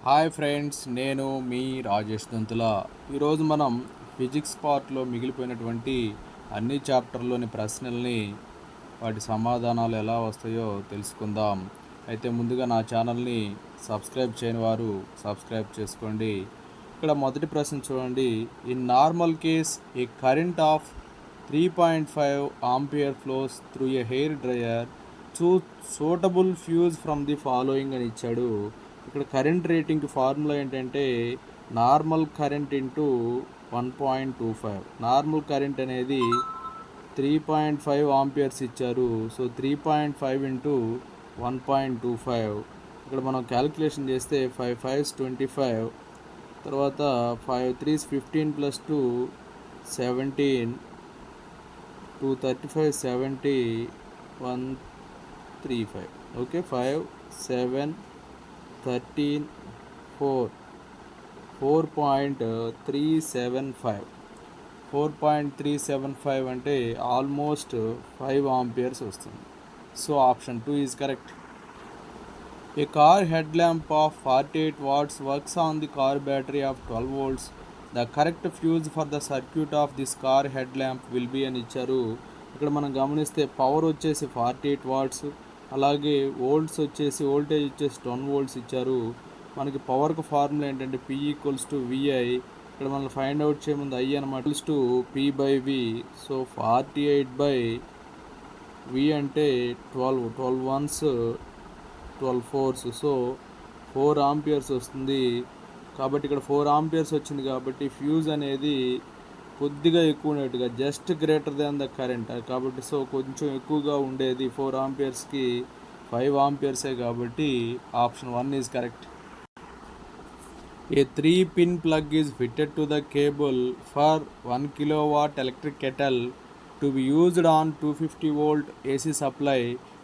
Hi friends, నేను మీ రాజేష్ దంతుల. ఈరోజు మనం ఫిజిక్స్ పార్ట్లో మిగిలిపోయినటువంటి అన్ని చాప్టర్లోని ప్రశ్నల్ని వాటి సమాధానాలు ఎలా వస్తాయో తెలుసుకుందాం. అయితే ముందుగా నా ఛానల్ని సబ్స్క్రైబ్ చేయని వారు సబ్స్క్రైబ్ చేసుకోండి. ఇక్కడ మొదటి ప్రశ్న చూడండి. In normal case A current of 3.5 ampere flows through a hair dryer. Suitable fuse from the following అని ఇచ్చాడు. ఇక్కడ కరెంట్ రేటింగ్కి ఫార్ములా ఏంటంటే normal current into 1.25. Normal current అనేది 3.5 ఆంపియర్స్ ఇచ్చారు. So 3.5 into 1.25. ఇక్కడ మనం క్యాలిక్యులేషన్ చేస్తే 5 5s 25, తర్వాత 5 3s 15 ప్లస్ 2 17, 2 35 70 135. ఓకే, 5 7 13 4 4.375. 4.375 అంటే ఆల్మోస్ట్ 5 ఆంపియర్స్ వస్తుంది. So option 2 is correct. A car head lamp of 48 watts works on the car battery of 12 volts. The correct fuse for the circuit of this car head lamp will be అని ఇచ్చారు. ఇక్కడ మనం గమనిస్తే power వచ్చేసి 48 watts, అలాగే voltage వచ్చేసి 10 volts ఇచ్చారు. మనకి పవర్కి ఫార్ములా ఏంటంటే P = VI. ఇక్కడ మనం ఫైండ్ అవుట్ చేయముందు I అనమాట P/V. సో 48/V అంటే 12 ones 12 fours. సో 4 ఆంపియర్స్ వస్తుంది. కాబట్టి ఇక్కడ 4 ఆంపియర్స్ వచ్చింది కాబట్టి ఫ్యూజ్ అనేది కొద్దిగా ఎక్కువ ఉండేట్టుగా just greater than the current కాబట్టి సో కొంచెం ఎక్కువగా ఉండేది 4 ఆంపియర్స్కి 5 ఆంపియర్సే కాబట్టి option 1 is correct. A 3-pin plug is fitted to the cable for 1 kilowatt electric kettle to be used on 250 volt AC supply.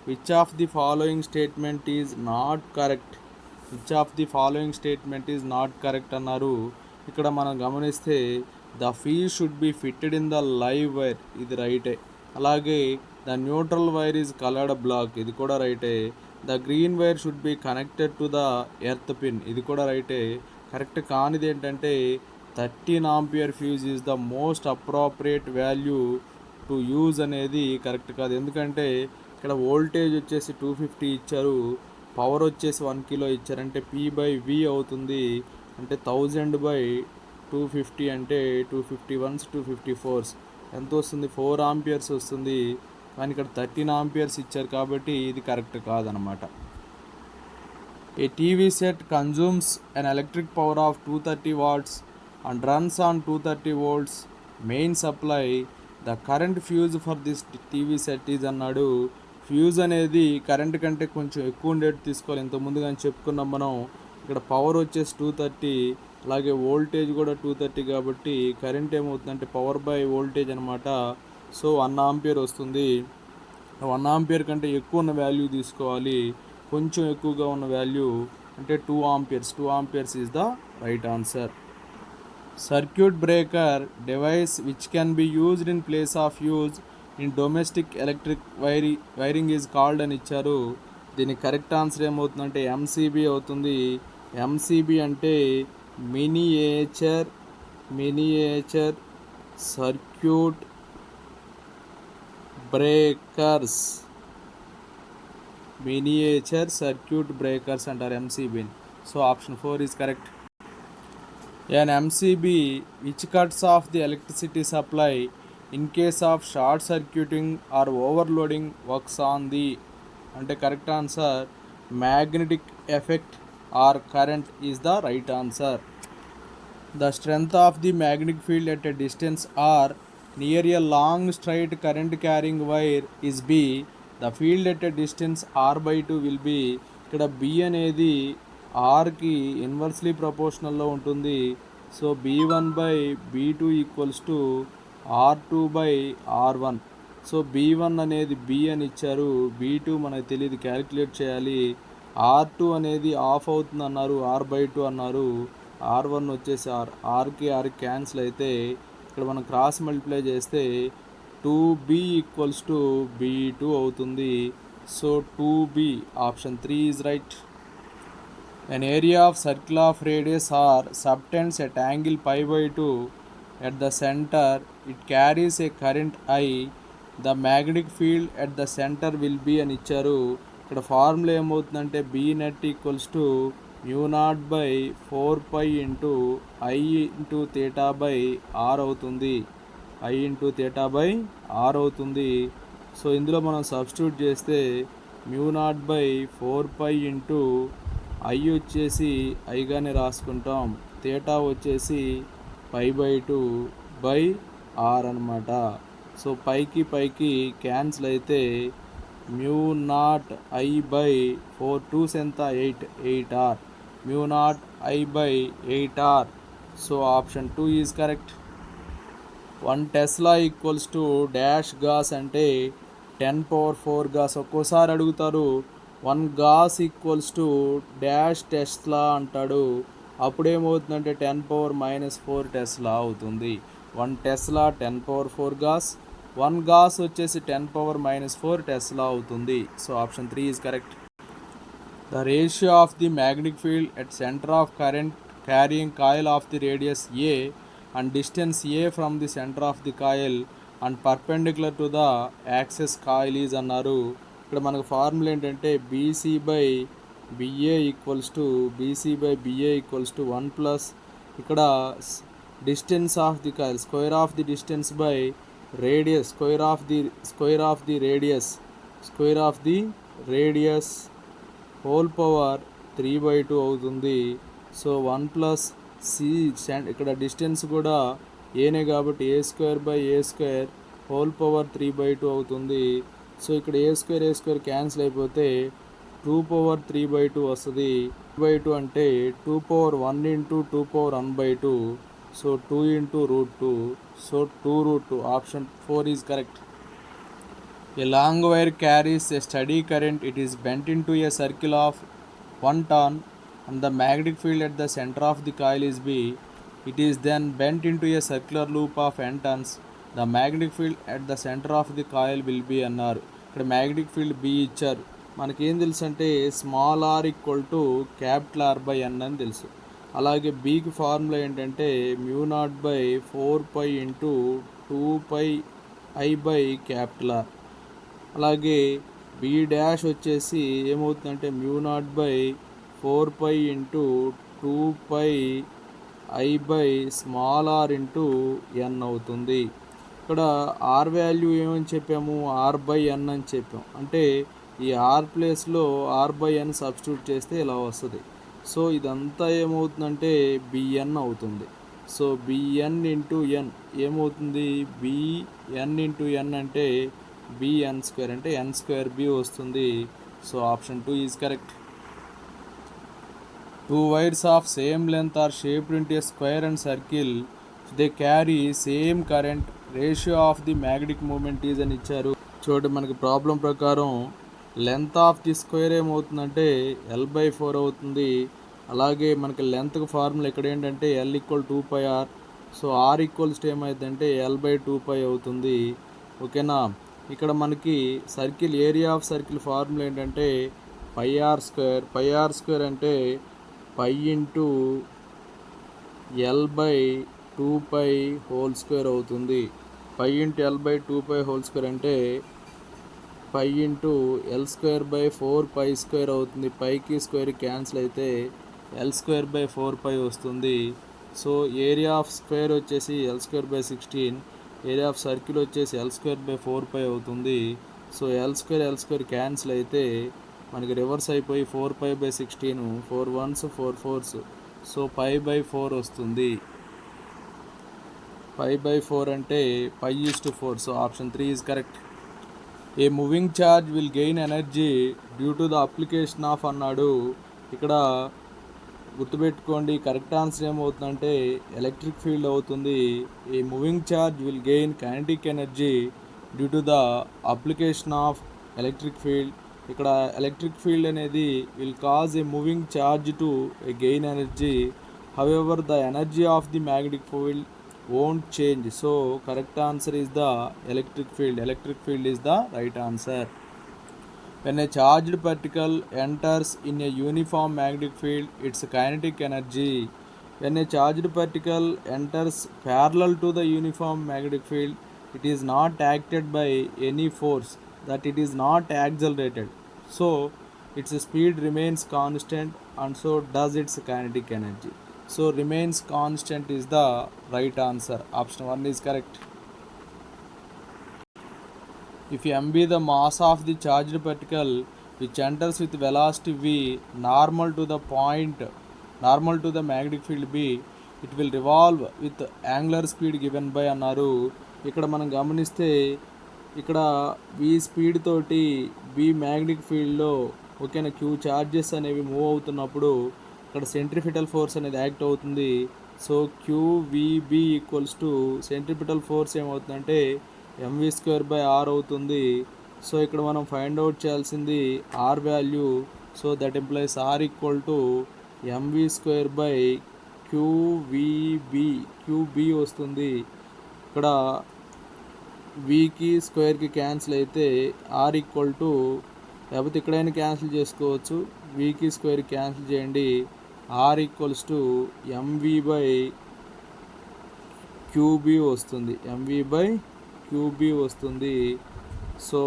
Which of the following statement is not correct? Which of the following statement is not correct అన్నారు. ఇక్కడ మనం గమనిస్తే the fuse should be fitted in the live wire, ఇది రైటే. అలాగే the neutral wire is coloured black, ఇది కూడా రైటే. The green wire should be connected to the earth pin, ఇది కూడా రైటే. కరెక్ట్ కానిది ఏంటంటే 13 ampere fuse is the most appropriate value to use అనేది కరెక్ట్ కాదు. ఎందుకంటే ఇక్కడ వోల్టేజ్ వచ్చేసి 250 ఇచ్చారు, పవర్ వచ్చేసి 1 kilo ఇచ్చారంటే P/V అవుతుంది. అంటే 1000/250 అంటే 251s 254s ఎంత వస్తుంది? 4 ఆంపియర్స్ వస్తుంది. కానీ ఇక్కడ 13 ఆంపియర్స్ ఇచ్చారు కాబట్టి ఇది కరెక్ట్ కాదనమాట. A TV set consumes an electric power of 230 watts and runs on 230 volts main supply. The current fuse for this TV set is అన్నాడు. ఫ్యూజ్ అనేది కరెంట్ కంటే కొంచెం ఎక్కువ ఉండేది తీసుకోవాలి. ఇంతకుముందు కానీ చెప్పుకున్నాం మనం. ఇక్కడ పవర్ వచ్చేసి 230, అలాగే వోల్టేజ్ కూడా 230 కాబట్టి కరెంట్ ఏమవుతుందంటే పవర్ బై వోల్టేజ్ అనమాట. సో 1 ఆంపియర్ వస్తుంది. 1 ఆంపియర్ కంటే ఎక్కువ ఉన్న వాల్యూ తీసుకోవాలి. కొంచెం ఎక్కువగా ఉన్న వాల్యూ అంటే 2 amperes. 2 amperes is the right answer. Circuit breaker device which can be used in place of use in domestic electric wiring is called అని ఇచ్చారు. దీనికి కరెక్ట్ ఆన్సర్ ఏమవుతుందంటే MCB అవుతుంది. MCB అంటే miniature circuit breakers. Miniature circuit breakers అంటారు MCBని. So option 4 is correct. An MCB which cuts off the electricity supply in case of short circuiting or overloading works on the అంటే correct answer magnetic effect are current is the right answer. The strength of the magnetic field at a distance R near a long straight current carrying wire is B. The field at a distance R/2 will be. ఇక్కడ B అనేది Rకి inversely ప్రపోర్షనల్లో ఉంటుంది. So B1/B2 = R2/R1. So B1 అనేది B అని ఇచ్చారు, B2 మనకు తెలియదు, calculate చేయాలి. R2 అనేది ఆఫ్ అవుతుంది అన్నారు, R/2 అన్నారు. R1 వచ్చేసి Rకి క్యాన్సిల్ అయితే ఇక్కడ మనం క్రాస్ మల్టిప్లై చేస్తే 2B = B2 అవుతుంది. So 2B option 3 is right. An area of circle of radius r subtends at angle pi by 2 at the center. It carries a current I. The magnetic field at the center will be అని ఇచ్చారు. ఇక్కడ formula ఏమవుతుందంటే B net equals to mu naught by 4 π into I into theta by R అవుతుంది. I into theta by R అవుతుంది. So ఇందులో మనం substitute చేస్తే mu naught by 4 π into I వచ్చేసి ఐగానే రాసుకుంటాం, థీటా వచ్చేసి పై బై 2 బై ఆర్ అనమాట. సో పైకి పైకి క్యాన్సిల్ అయితే mu naught I by 4 2s ఎంత 8 r, mu naught I by 8 r. So option 2 is correct. 1 tesla equals to dash gauss అంటే 10⁴ గాస్. ఒక్కోసారి అడుగుతారు 1 gauss equals to dash tesla అంటాడు. అప్పుడేమవుతుందంటే 10⁻⁻4 టెస్లా అవుతుంది. 1 టెస్లా 10⁴ గాస్, 1 గాస్ వచ్చేసి 10⁻⁻4 tesla అవుతుంది. So option 3 is correct. The ratio of the magnetic field at centre of current carrying coil of the radius a and distance a from the centre of the coil and perpendicular to the axis coil is అన్నారు. ఇక్కడ మనకు formula ఏంటంటే BC by BA equals to 1 plus ఇక్కడ distance of the coil square of the distance by radius square of the radius whole power 3/2 అవుతుంది. So 1 plus C ఇక్కడ distance కూడా ఏనే కాబట్టి a² హోల్ పవర్ 3/2 అవుతుంది. సో ఇక్కడ a² cancel అయిపోతే 2⁻3/2 వస్తుంది. 2/2 అంటే 2⁻1 into 2⁻1/2. So 2 into √2. So 2√2. Option 4 is correct. A long wire carries a steady current. It is bent into a circle of 1 turn and the magnetic field at the center of the coil is B. It is then bent into a circular loop of n turns. The magnetic field at the center of the coil will be అన్నారు. ఇక్కడ magnetic field B ఇచ్చారు. మనకేం తెలుసు అంటే small r equal to capital R by n అని తెలుసు. అలాగే బీకి ఫార్ములా ఏంటంటే mu naught by 4π into 2πI by capital R. అలాగే బి డాష్ వచ్చేసి ఏమవుతుందంటే mu naught by 4π into 2πI by small r into n అవుతుంది. ఇక్కడ ఆర్ వాల్యూ ఏమని చెప్పాము, r బై n అని చెప్పాం. అంటే ఈ r ప్లేస్లో r బై n సబ్స్టిట్యూట్ చేస్తే ఇలా వస్తుంది. సో ఇదంతా ఏమవుతుందంటే బిఎన్ అవుతుంది. సో బిఎన్ ఇంటూ ఎన్ ఏమవుతుంది, బిఎన్ ఇంటూ ఎన్ అంటే bn² అంటే n²b వస్తుంది. So option 2 is correct. 2 wires of same length are shaped into a square and circle. They carry same current. Ratio of the magnetic moment is అని ఇచ్చారు. చూడండి మనకి problem ప్రకారం length of the square ఏమవుతుందంటే l/4 అవుతుంది. అలాగే మనకి లెంత్కి formula ఇక్కడ ఏంటంటే l = 2πr. So r equals ఏమైందంటే l/2π అవుతుంది. ఓకేనా. ఇక్కడ మనకి circle area of circle formula ఏంటంటే πr² అంటే π ఇంటూ l/2π హోల్ స్క్వేర్ అవుతుంది. π ఇంటూ l/2π హోల్ స్క్వేర్ అంటే π ఇంటూ l²/4π² అవుతుంది. పైకి స్క్వేర్ క్యాన్సిల్ అయితే l²/4π వస్తుంది. సో ఏరియా ఆఫ్ స్క్వేర్ వచ్చేసి l²/16, ఏరియా ఆఫ్ సర్కిల్ వచ్చేసి l²/4π అవుతుంది. సో l² క్యాన్సిల్ అయితే మనకి రివర్స్ అయిపోయి 4π/16 4 1s 4 4s. సో π/4 వస్తుంది. π/4 అంటే π/4. So option 3 is correct. A moving charge will gain energy due to the application of అన్నాడు. ఇక్కడ గుర్తుపెట్టుకోండి, కరెక్ట్ ఆన్సర్ ఏమవుతుందంటే ఎలక్ట్రిక్ ఫీల్డ్ అవుతుంది. A moving charge will gain kinetic energy due to the application of electric field. ఇక్కడ electric field అనేది will cause a moving charge to a gain energy. However the energy of the magnetic field won't change. So correct answer is the electric field. Electric field is the right answer. When a charged particle enters in a uniform magnetic field, its kinetic energy. When a charged particle enters parallel to the uniform magnetic field, it is not acted by any force, that it is not accelerated. So its speed remains constant, and so does its kinetic energy. So remains constant is the right answer. Option 1 is correct. If m be the mass of the charged particle which enters with velocity v normal to the magnetic field b, it will revolve with angular speed given by అన్నారు. ఇక్కడ మనం గమనిస్తే ఇక్కడ v speed తోటి v magnetic ఫీల్డ్లో ఓకేనా queue charges అనేవి move అవుతున్నప్పుడు ఇక్కడ సెంట్రిఫిటల్ ఫోర్స్ అనేది యాక్ట్ అవుతుంది. So QVB equals to centripetal force ఏమవుతుందంటే mv²/r అవుతుంది. సో ఇక్కడ మనం ఫైండ్ అవుట్ చేయాల్సింది r value. So that implies r equal to mv²/QB వస్తుంది. ఇక్కడ వికి స్క్వేర్కి క్యాన్సిల్ అయితే r ఈక్వల్ టు, లేకపోతే ఇక్కడైనా క్యాన్సిల్ చేసుకోవచ్చు, వికి స్క్వేర్ క్యాన్సిల్ చేయండి, r ఈక్వల్స్ టు mv/QB వస్తుంది. mv/QB వస్తుంది. So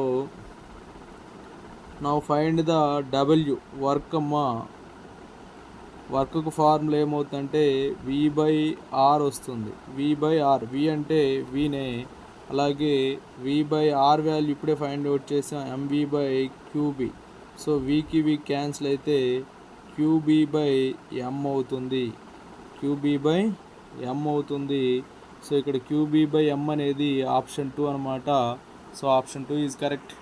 now find the W work వర్క్కు ఫార్ములా ఏమవుతుందంటే v/r వస్తుంది. v/r, v అంటే వీనే, అలాగే v/r వాల్యూ ఇప్పుడే ఫైండ్ అవుట్ చేసాం mv/QB. సో వికి వి క్యాన్సిల్ అయితే QB/m అవుతుంది. QB/m అవుతుంది. సో ఇక్కడ QB/m అనేది ఆప్షన్ 2 అనమాట. So option 2 is correct.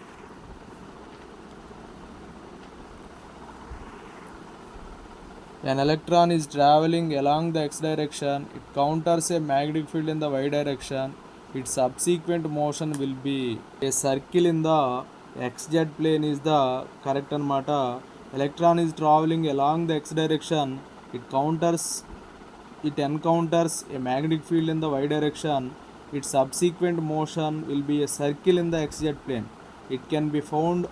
An electron is traveling along the x direction. It counters a magnetic field in the y direction. Its subsequent motion will be a circle in the xz plane is the correct అనమాట. Electron is traveling along the x direction. It encounters a magnetic field in the y direction. Its subsequent motion will be a circle in the xz plane. It can be found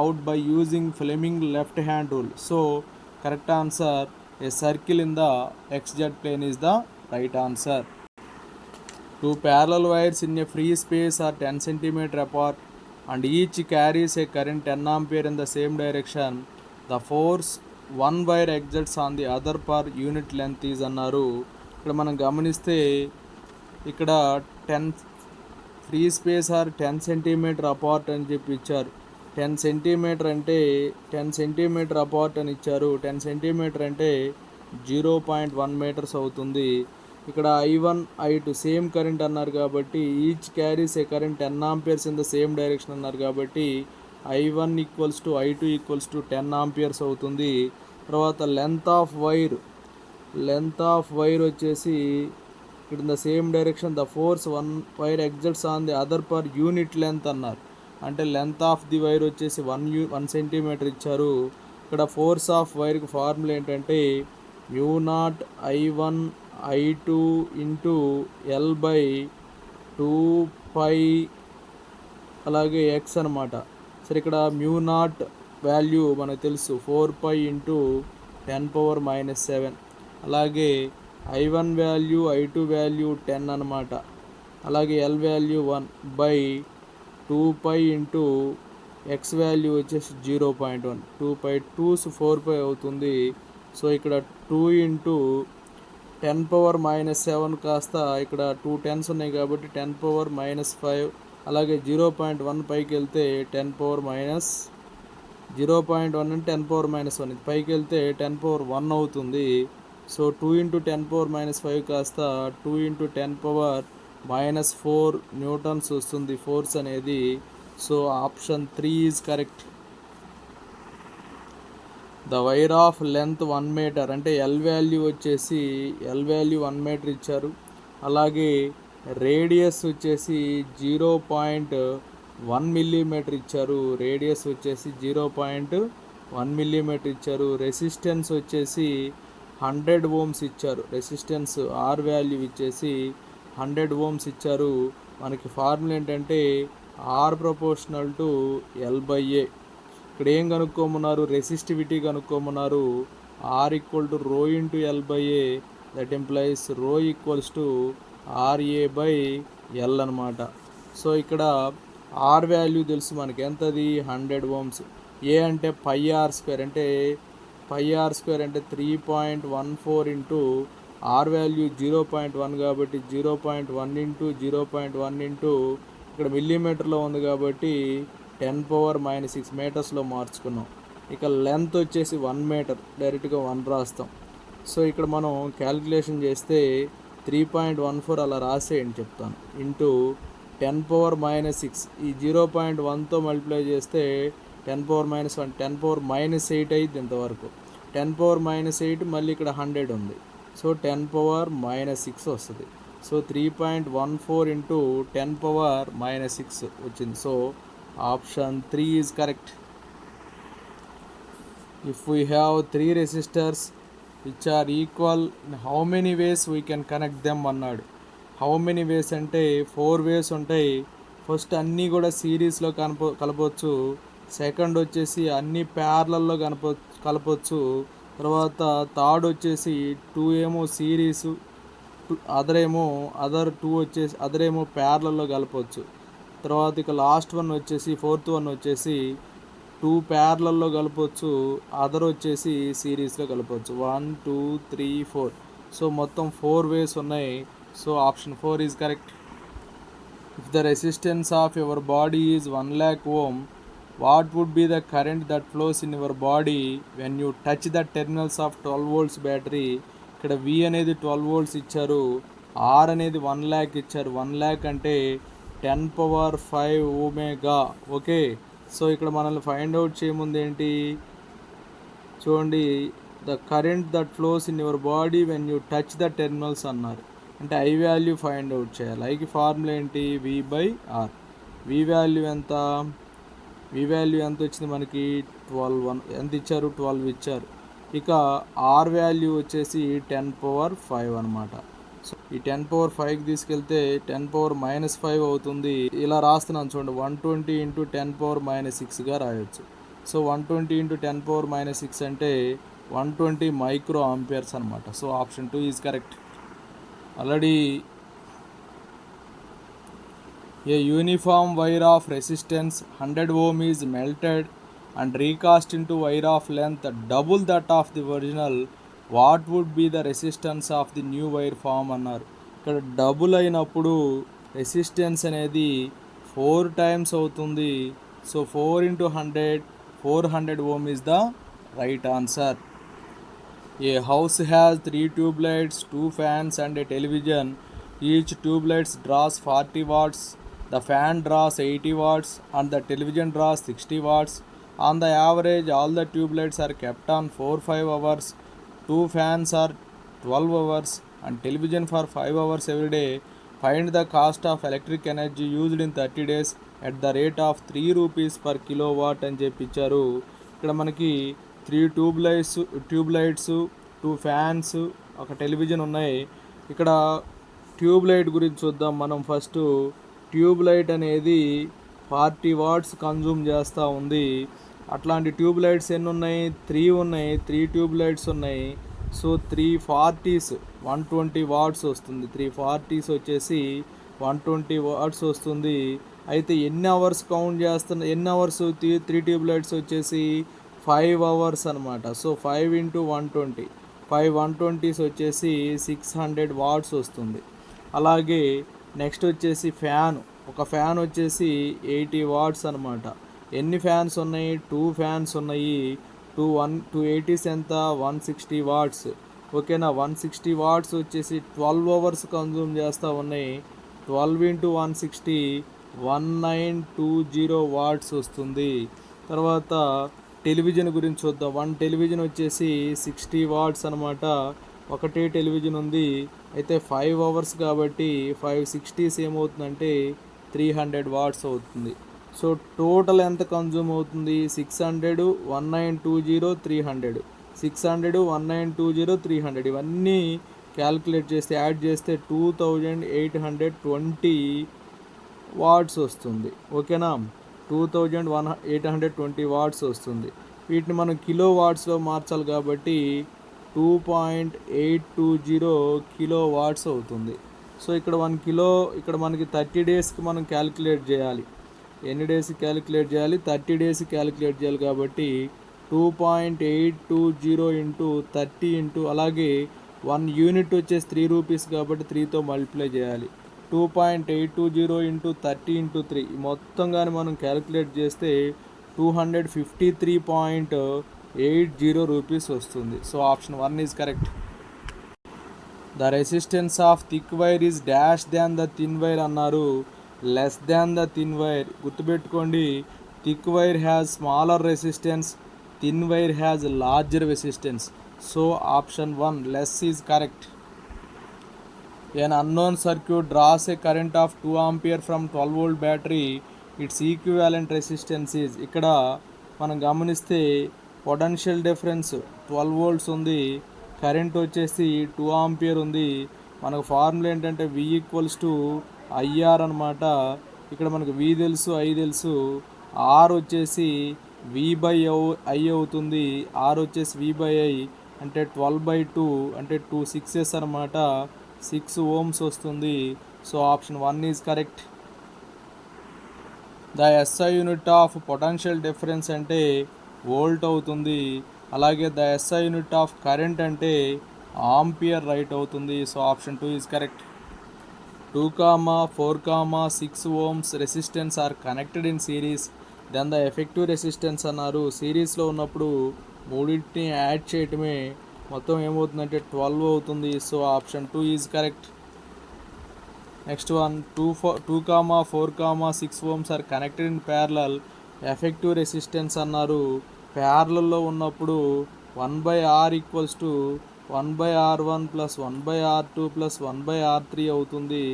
out by using Fleming left hand rule. So correct answer, a circle in the xz plane is the right answer. Two parallel wires in a free space are 10 cm apart and each carries a current 10 ampere in the same direction. The force one wire exerts on the other per unit length is అన్నారు. ఇక్కడ మనం గమనిస్తే ఇక్కడ 10 free space are 10 centimetre apart అని చెప్పి ఇచ్చారు. 10 centimetre అంటే 10 centimetre apart అని ఇచ్చారు. 10 సెంటీమీటర్ అంటే 0.1 మీటర్స్ అవుతుంది. ఇక్కడ I1 I2 సేమ్ కరెంట్ అన్నారు కాబట్టి each carries a current 10 amperes in the same direction అన్నారు కాబట్టి I1 equals to I2 equals to 10 amperes అవుతుంది. తర్వాత లెంత్ ఆఫ్ వైర్ వచ్చేసి ఇక్కడ in the same direction the force one wire exerts on the other per unit length అన్నారు. అంటే length of the wire వచ్చేసి 1 centimetre ఇచ్చారు. ఇక్కడ ఫోర్స్ ఆఫ్ వైర్కి ఫార్ములా ఏంటంటే μ0 I1 I2 ఇంటూ L/2π అలాగే ఎక్స్ అనమాట. సరే ఇక్కడ μ0 వాల్యూ మనకు తెలుసు 4π ఇంటూ 10⁻⁷. అలాగే I1 వాల్యూ I2 వాల్యూ 10 అనమాట. అలాగే L value 1/2π into X value వచ్చేసి 0.1. 2π 2s 4π అవుతుంది. సో ఇక్కడ 2 ఇంటూ 10⁻⁷ కాస్త ఇక్కడ 2 10s ఉన్నాయి కాబట్టి 10⁻⁵. అలాగే 0.1 పైకి వెళ్తే 0.1 అంటే 10⁻⁻1, పైకి వెళ్తే 10⁻1 అవుతుంది. సో 2 ఇంటూ 10⁻⁵ కాస్త 2 ఇంటూ 10⁻⁴ న్యూటన్స్ వస్తుంది ఫోర్స్ అనేది. So option 3 is correct. The wire of length 1 metre అంటే ఎల్ వాల్యూ 1 మీటర్ ఇచ్చారు. అలాగే రేడియస్ వచ్చేసి 0.1 మిల్లీమీటర్ ఇచ్చారు. 0.1 మిల్లీమీటర్ ఇచ్చారు. రెసిస్టెన్స్ వచ్చేసి 100 ohms ఇచ్చారు. రెసిస్టెన్స్ ఆర్ వాల్యూ ఇచ్చేసి 100 ohms ఇచ్చారు. మనకి ఫార్ములా ఏంటంటే R ప్రపోర్షనల్ టు L/A. ఇక్కడ ఏం కనుక్కోమన్నారు, రెసిస్టివిటీ కనుక్కోమన్నారు. R equal to rho into L by A, that implies rho equals to RA by L అనమాట. సో ఇక్కడ ఆర్ వాల్యూ తెలుసు మనకి, ఎంతది 100 ఓమ్స్. ఏ అంటే పై ఆర్ స్క్వేర్, అంటే పై ఆర్ స్క్వేర్ అంటే 3.14 ఇంటూ ఆర్ వాల్యూ 0.1 కాబట్టి 0.1 ఇంటూ 0.1 ఇంటూ ఇక్కడ మిల్లీమీటర్లో ఉంది కాబట్టి 10⁻⁻6 మీటర్స్లో మార్చుకున్నాం. ఇక లెంత్ వచ్చేసి 1 మీటర్, డైరెక్ట్గా 1 రాస్తాం. సో ఇక్కడ మనం క్యాలిక్యులేషన్ చేస్తే 3.14 అలా రాసేయండి చెప్తాను, ఇంటూ 10⁻⁻6. ఈ 0.1తో మల్టిప్లై చేస్తే 10⁻⁻1 10⁻⁻8 అయింది ఇంతవరకు. 10⁻⁻8 మళ్ళీ ఇక్కడ 100 ఉంది, సో 10⁻⁻6 వస్తుంది. సో 3.14 ఇంటూ 10⁻⁻6 వచ్చింది. So option 3 is correct. If we have 3 resistors which are equal, in how many ways we can connect them అన్నాడు. హౌ మెనీ వేస్ అంటే 4 వేస్ ఉంటాయి. ఫస్ట్ అన్నీ కూడా సిరీస్లో కలపవచ్చు. సెకండ్ వచ్చేసి అన్నీ ప్యారలల్లో కలపవచ్చు. తర్వాత థర్డ్ వచ్చేసి 2 ఏమో సిరీసు, అదర్ 2 వచ్చేసి అదరేమో ప్యారలల్లో కలపవచ్చు. తర్వాత ఇక లాస్ట్ వన్ వచ్చేసి ఫోర్త్ వన్ వచ్చేసి 2 ప్యారలల్లో కలపవచ్చు, అదర్ వచ్చేసి సిరీస్లో కలపవచ్చు. 1 2 3 4. సో మొత్తం 4 వేస్ ఉన్నాయి. So option 4 is correct. If the resistance of your body is 1 lakh ohm, what would be the current that flows in your body when you touch the terminals of 12 volts battery? ఇక్కడ V అనేది 12 volts ఇచ్చారు, R అనేది 1 lakh ఇచ్చారు. 1 lakh అంటే 10⁵ omega. Okay, so ఇక్కడ మనల్ని find out చేయముందు ఏంటి చూడండి, the current that flows in your body when you touch the terminals అన్నారు. అంటే ఐ వాల్యూ ఫైండ్ అవుట్ చేయాలి. ఐకి ఫార్ములా ఏంటి, V/R. వి వాల్యూ ఎంత, వి వాల్యూ ఎంత వచ్చింది మనకి 12 ఎంత ఇచ్చారు, 12 ఇచ్చారు. ఇక ఆర్ వాల్యూ వచ్చేసి 10⁵ అనమాట. సో ఈ 10⁵కి తీసుకెళ్తే 10⁻⁻5 అవుతుంది. ఇలా రాస్తున్నాను చూడండి, 120 ఇంటూ 10⁻⁻6గా రాయొచ్చు. సో 120 ఇంటూ 10⁻⁻6 అంటే 120 మైక్రో ఆంపియర్స్ అనమాట. So option 2 is correct. Already a uniform wire of resistance 100 ohm is melted and recast into wire of length double that of the original, what would be the resistance of the new wire form అన్నారు. ఇక్కడ double అయినప్పుడు resistance అనేది 4 times అవుతుంది. So 4 into 100, 400 ohm is the right answer. A house has 3 tube lights, 2 fans and a television. Each tube light draws 40 watts, the fan draws 80 watts and the television draws 60 watts. On the average, all the tube lights are kept on 4-5 hours, 2 fans are 12 hours and television for 5 hours every day. Find the cost of electric energy used in 30 days at the rate of 3 rupees per kilowatt అని చెప్పించారు. ఇక్కడ మనకి 3 tube lights 2 fans, ఒక television ఉన్నాయి. ఇక్కడ tube light గురించి చూద్దాం మనం. ఫస్ట్ ట్యూబ్ లైట్ అనేది 40 watts కన్జ్యూమ్ చేస్తూ ఉంది. అట్లాంటి ట్యూబ్ లైట్స్ ఎన్ని ఉన్నాయి, 3 ఉన్నాయి. 3 ట్యూబ్ లైట్స్ ఉన్నాయి. సో 340s 120 watts వస్తుంది. 340s వచ్చేసి 120 watts వస్తుంది. అయితే ఎన్ని అవర్స్ కౌంట్ చేస్తున్నా, ఎన్ని అవర్స్ 3 ట్యూబ్ లైట్స్ వచ్చేసి 5 hours అనమాట. సో 5 into 120, 5 120s వచ్చేసి 600 watts వస్తుంది. అలాగే నెక్స్ట్ వచ్చేసి ఫ్యాన్, ఒక ఫ్యాన్ వచ్చేసి 80 watts అనమాట. ఎన్ని ఫ్యాన్స్ ఉన్నాయి, 2 ఫ్యాన్స్ ఉన్నాయి. 280s ఎంత, 160 watts. ఓకేనా, 160 watts వచ్చేసి 12 hours కన్జ్యూమ్ చేస్తూ ఉన్నాయి. 12 into 160, 1920 watts వస్తుంది. తర్వాత టెలివిజన్ గురించి చూద్దాం. 1 టెలివిజన్ వచ్చేసి 60 watts అనమాట. ఒకటే టెలివిజన్ ఉంది. అయితే 5 hours కాబట్టి 560s ఏమవుతుందంటే 300 watts అవుతుంది. సో టోటల్ ఎంత కన్జ్యూమ్ అవుతుంది, 600, 1920, 300, 600, 1920, 300 ఇవన్నీ క్యాల్కులేట్ చేస్తే యాడ్ చేస్తే 2820 watts వస్తుంది. ఓకేనా. 2820 వాట్స్ వస్తుంది. వీటిని మనం కిలో వాట్స్లో మార్చాలి కాబట్టి 2.820 కిలో వాట్స్ అవుతుంది. సో ఇక్కడ 1 కిలో ఇక్కడ మనకి 30 డేస్కి మనం క్యాలిక్యులేట్ చేయాలి. ఎన్ని డేస్కి క్యాలిక్యులేట్ చేయాలి? 30 డేస్కి క్యాలిక్యులేట్ చేయాలి కాబట్టి 2.820 ఇంటూ 30 ఇంటూ అలాగే 1 యూనిట్ వచ్చేసి 3 రూపీస్ కాబట్టి 3తో మల్టిప్లై చేయాలి. 2.820 ఇంటూ 30 ఇంటూ 3 మొత్తం కానీ మనం క్యాలిక్యులేట్ చేస్తే 253.80 రూపీస్ వస్తుంది. So option 1 is correct. The resistance of thick wire is dash than the thin wire అన్నారు. Less than the thin wire. గుర్తుపెట్టుకోండి, thick wire has smaller resistance, thin wire has larger resistance. So option 1 less is correct. An unknown circuit draws a current of 2 ampere from 12 volt battery. Its equivalent resistance is. ఇక్కడ మనం గమనిస్తే potential difference 12 volts ఉంది, current వచ్చేసి 2 ampere ఉంది. మనకు formula ఏంటంటే V equals to IR అనమాట. ఇక్కడ మనకు V తెలుసు, I తెలుసు. R వచ్చేసి V/I అవుతుంది. R వచ్చేసి V/I అంటే 12/2 అంటే 2 6s అనమాట. 6 ohms వస్తుంది. So option 1 is correct. The SI unit of potential difference అంటే వోల్ట్ అవుతుంది. అలాగే the SI unit of current అంటే ఆంపియర్ రైట్ అవుతుంది. So option 2 is correct. 2, 4, 6 ohms resistance are connected in series. Then the effective resistance అన్నారు. సిరీస్లో ఉన్నప్పుడు మూడింటిని add చేయటమే మొత్తం ఏమవుతుందంటే 12 అవుతుంది. So option 2 is correct. Next one 2, 4, 6 ohms are connected in parallel. Effective resistance అన్నారు. ప్యారలల్లో ఉన్నప్పుడు 1/R equals to 1/R1 plus 1/R2 plus 1/R3 అవుతుంది.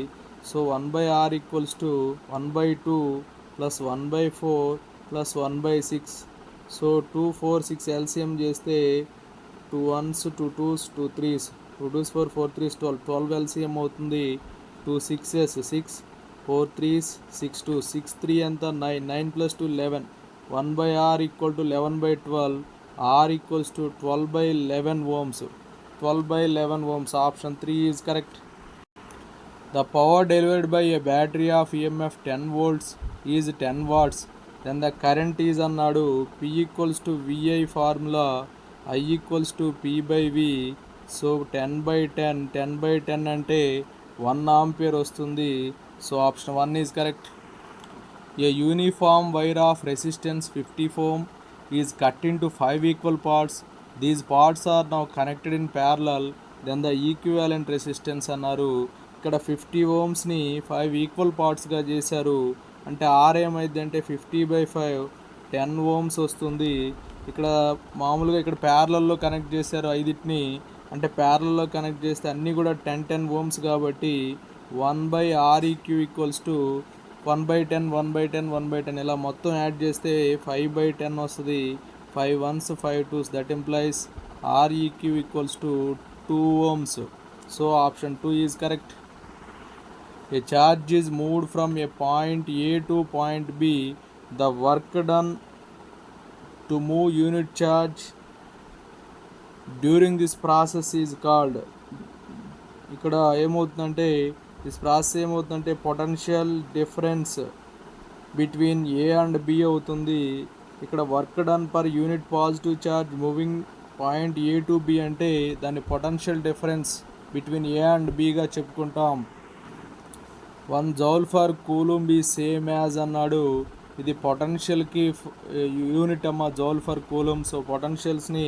So 1/R equals to 1/2 plus 1/4 plus 1/6. So 2, 4, 6 LCM చేస్తే 2 1s 2 2s 2 3s 2 2s 4 4 3s 12 LCM అవుతుంది. 2 6s 6 4 3s 6 2 6 3 ఎంత 9 9 plus 2 11. 1/R equal to 11/12. R equals to 12/11 ohms. 12/11 ohms. Option 3 is correct. The power delivered by a battery of EMF 10 volts is 10 watts. Then the current is అన్నాడు. P equals to VI formula, I equals to P/V. So 10/10 10/10 అంటే 1 ampere వస్తుంది. So option 1 is correct. A uniform wire of resistance 50 ohm is cut into 5 equal parts. These parts are now connected in parallel. Then the equivalent resistance అన్నారు. ఇక్కడ 50 ohmsని 5 equal పార్ట్స్గా చేశారు. అంటే R ఏమైంది అంటే 50/5 10 ohms వస్తుంది. ఇక్కడ మామూలుగా ఇక్కడ ప్యారలల్లో కనెక్ట్ చేశారు 5టిని. అంటే ప్యారలల్లో కనెక్ట్ చేస్తే అన్నీ కూడా 10 ohms కాబట్టి 1/Req ఈక్వల్స్ టు 1/10 1/10 1/10 ఇలా మొత్తం యాడ్ చేస్తే 5/10 వస్తుంది. 5 1s 5 2s that implies Req equals to 2 ohms. So option 2 is correct. A charge is moved from a point A to point B. The work done to move unit charge during this process is called. ఇక్కడ ఏమవుతుందంటే this process ఏమవుతుందంటే potential difference between A and B అవుతుంది. ఇక్కడ work done per unit positive charge moving point A to B అంటే దాన్ని potential difference between A and బిగా చెప్పుకుంటాం. 1 joule per coulomb ఈ సేమ్ యాజ్ అన్నాడు. ఇది పొటెన్షియల్కి యూనిట్ అమ్మ జౌల్ ఫర్ కూలుంబ్. సో పొటెన్షియల్స్ని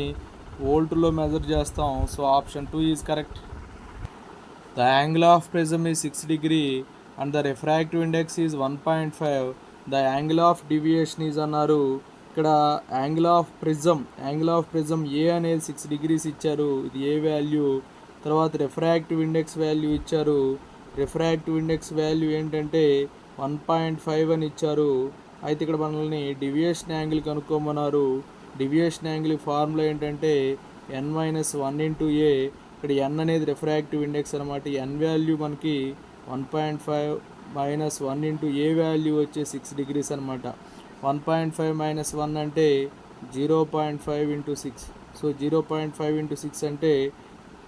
వోల్ట్లో మెజర్ చేస్తాం. So option 2 is correct. The angle of prism is 6 degree and the refractive index is 1.5. The angle of deviation is అన్నారు. ఇక్కడ యాంగిల్ ఆఫ్ ప్రిజమ్ ఏ అనేది 6 degrees ఇచ్చారు. ఇది ఏ వాల్యూ. తర్వాత refractive index value ఇచ్చారు. రిఫ్రాక్టివ్ ఇండెక్స్ వాల్యూ ఏంటంటే 1.5 అని ఇచ్చారు. అయితే ఇక్కడ మనల్ని డివియేషన్ యాంగిల్ కనుక్కోమన్నారు. డివియేషన్ యాంగిల్ ఫార్ములా ఏంటంటే n-1 ఇంటూ ఏ. ఇక్కడ n అనేది రిఫ్రాక్టివ్ ఇండెక్స్ అనమాట. n వాల్యూ మనకి 1.5 - 1 ఇంటూ ఏ వాల్యూ వచ్చే 6 degrees అనమాట. 1.5 మైనస్ 1 అంటే 0.5 ఇంటూ 6. సో 0.5 ఇంటూ 6 అంటే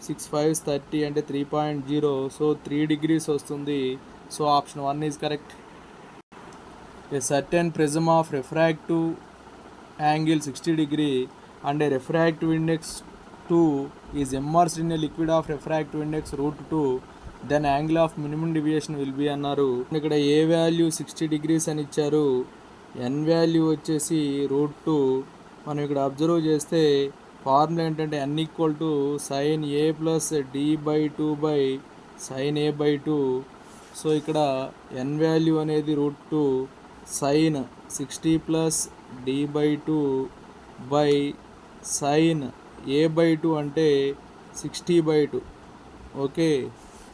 6 5s 30 అంటే 3.0. సో 3 degrees వస్తుంది. So option 1 is correct. A certain prism of refractive angle 60 degree and a refractive index 2 is immersed in a liquid of refractive index √2, then angle of minimum deviation will be అన్నారు. ఇక్కడ ఏ value 60 degrees అని ఇచ్చారు, ఎన్ value వచ్చేసి √2. మనం ఇక్కడ observe చేస్తే formula ఏంటంటే n equal to sine a plus d/2 by sine a/2. So ఇక్కడ ఎన్ వాల్యూ అనేది √2 sign 60 plus d/2 by sine a/2 అంటే 60/2. Okay,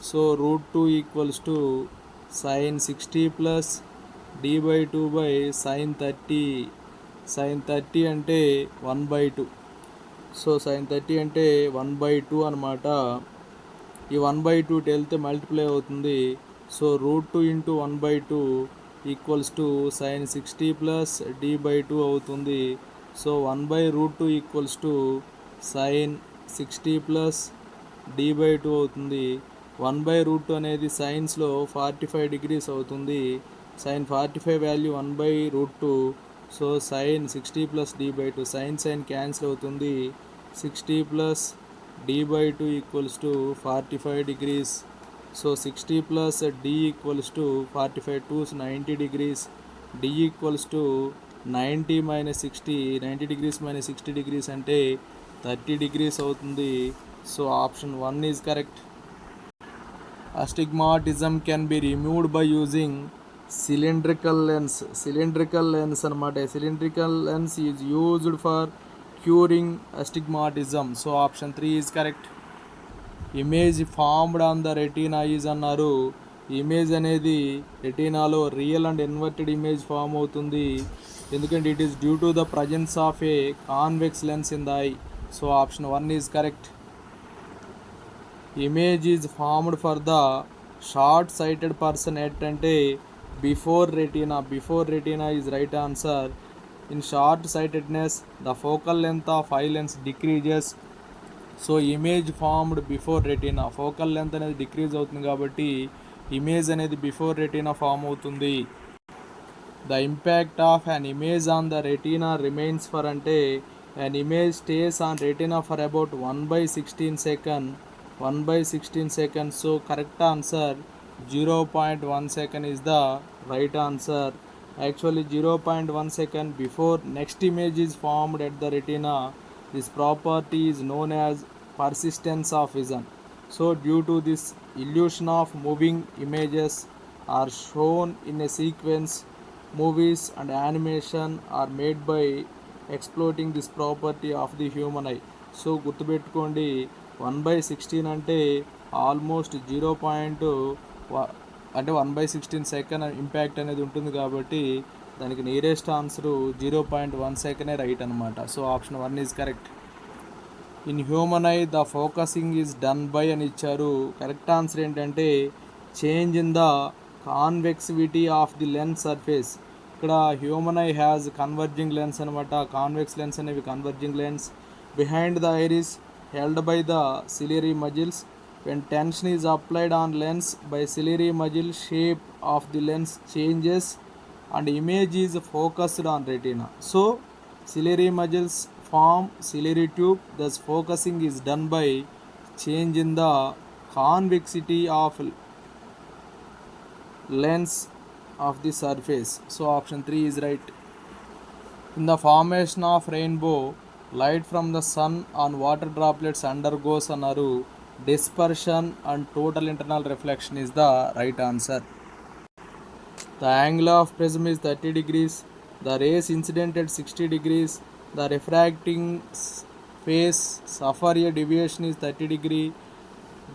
so √2 equals to sine 60 plus d/2 by sine 30. Sine 30 అంటే 1/2. So sign 30 అంటే 1/2 అనమాట. ఈ 1/2 వెళ్తే multiply అవుతుంది. So √2 into 1/2 equals to sine 60 plus d/2 అవుతుంది. So 1/√2 equals to sine 60 plus d/2 అవుతుంది. 1/√2 అనేది సైన్స్లో 45 degrees అవుతుంది. Sine 45 value 1/√2. So sine 60 plus d/2 sine cancel అవుతుంది. 60 plus d/2 equals to 45 degrees. So 60 plus d equals to 45 2 90 degrees. d equals to 90 minus 60, 90 degrees minus 60 degrees అంటే 30 degrees అవుతుంది. So option 1 is correct. Astigmatism can be removed by using cylindrical lens. Cylindrical lens అనమాట. Cylindrical lens is used for curing astigmatism. So option 3 is correct. Image formed on the retina is అన్నారు. Image అనేది రెటీనాలో real and inverted image form అవుతుంది. ఎందుకంటే it is due to the presence of a convex lens in the eye. So option 1 is correct. Image is formed for the short sighted person at అంటే before retina. Before retina is right answer. In short sightedness the focal length of eye lens decreases. So image formed before retina. Focal length అనేది decrease అవుతుంది కాబట్టి image అనేది before retina form అవుతుంది. The impact of an image on the retina remains for అంటే an image stays on retina for about 1/16 second. 1/16 seconds. So correct answer 0.1 second is the right answer. Actually 0.1 second before next image is formed at the retina. This property is known as persistence of vision. So due to this illusion of moving images are shown in a sequence, movies and animation are made by exploiting this property of the human eye. So గుర్తుపెట్టుకోండి, 1/16 అంటే almost 1/16 second impact అనేది ఉంటుంది కాబట్టి దానికి nearest answer 0.1 సెకండే right అనమాట. So option 1 is correct. In human eye the focusing is done by అని ఇచ్చారు. కరెక్ట్ ఆన్సర్ ఏంటంటే change in the convexity of the lens surface. ఇక్కడ human eye has converging lens అనమాట. కాన్వెక్స్ లెన్స్ అనేవి converging lens. Behind the iris held by the ciliary muscles. When tension is applied on lens by ciliary muscle, shape of the lens changes and image is focused on retina. So ciliary muscles form ciliary tube, thus focusing is done by change in the convexity of lens of the surface. So option 3 is right. In the formation of rainbow, light from the sun on water droplets undergoes అన్నారు. Dispersion and total internal reflection is the right answer. The angle of prism is 30 degrees. The rays incident at 60 degrees. The refracting phase suffer a deviation is 30 degree.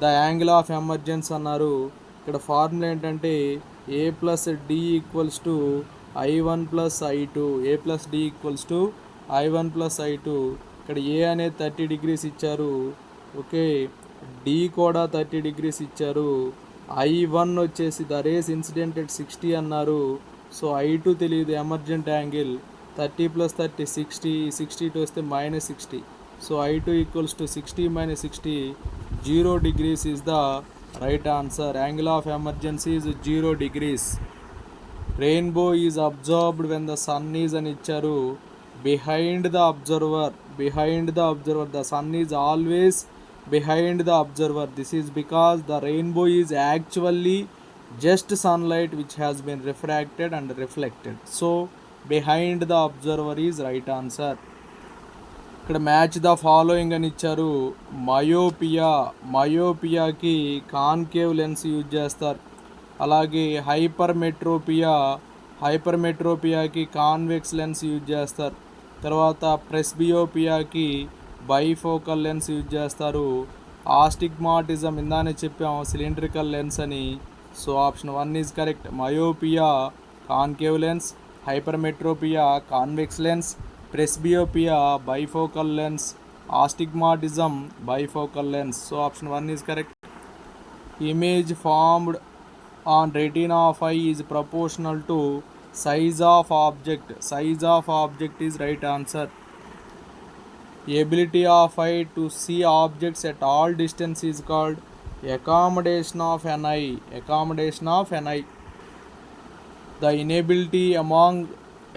The angle of emergence అన్నారు. ఇక్కడ formula ఏంటంటే a plus d equals to I1 plus I2. a plus d equals to I1 plus I2. ఇక్కడ ఏ అనేది 30 degrees ఇచ్చారు. Okay, D కూడా 30 degrees ఇచ్చారు. I1 వచ్చేసి the race incident at 60 అన్నారు. సో I2 తెలియదు, ఎమర్జెంట్ యాంగిల్ 30 + 30 60, 60 ఇటు వస్తే -60. So I2 = 60 - 60, 0 degrees is the right answer. Angle of emergency is 0 degrees. Rainbow is observed when the sun is అని ఇచ్చారు. Behind the observer, the sun is always behind the observer. This is because the rainbow is actually just sunlight which has been refracted and reflected. So behind the observer is right answer. ఇక్కడ match the following అని ఇచ్చారు. మయోపియాకి concave lens use చేస్తారు. అలాగే హైపర్మెట్రోపియాకి convex lens use చేస్తారు. తర్వాత ప్రెస్బియోపియాకి bifocal lens use చేస్తారు. Astigmatism ఇందానే చెప్పాము సిలిండ్రికల్ లెన్స్ అని. So option 1 is correct. Myopia concave lens, hypermetropia convex lens, presbyopia bifocal lens, astigmatism bifocal lens. So option 1 is correct. Image formed on retina of eye is proportional to size of object. Size of object is right answer. Ability of eye to see objects at all distance is called accommodation of an eye. The inability among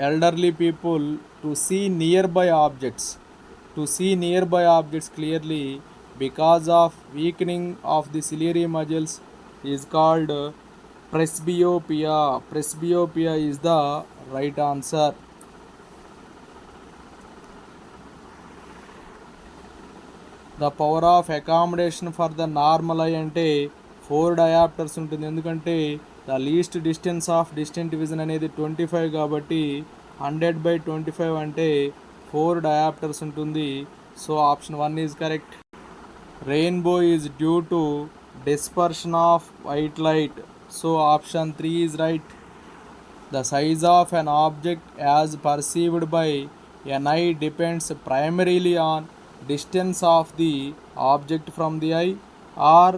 elderly people to see nearby objects clearly because of weakening of the ciliary muscles is called presbyopia. Presbyopia is the right answer. The power of accommodation for the normal eye అంటే 4 diopters ఉంటుంది. ఎందుకంటే the least distance of distant vision అనేది 25 కాబట్టి 100/25 అంటే 4 diopters ఉంటుంది. So option 1 is correct. Rainbow is due to dispersion of white light. So option 3 is right. The size of an object as perceived by an eye depends primarily on distance of the object from the eye or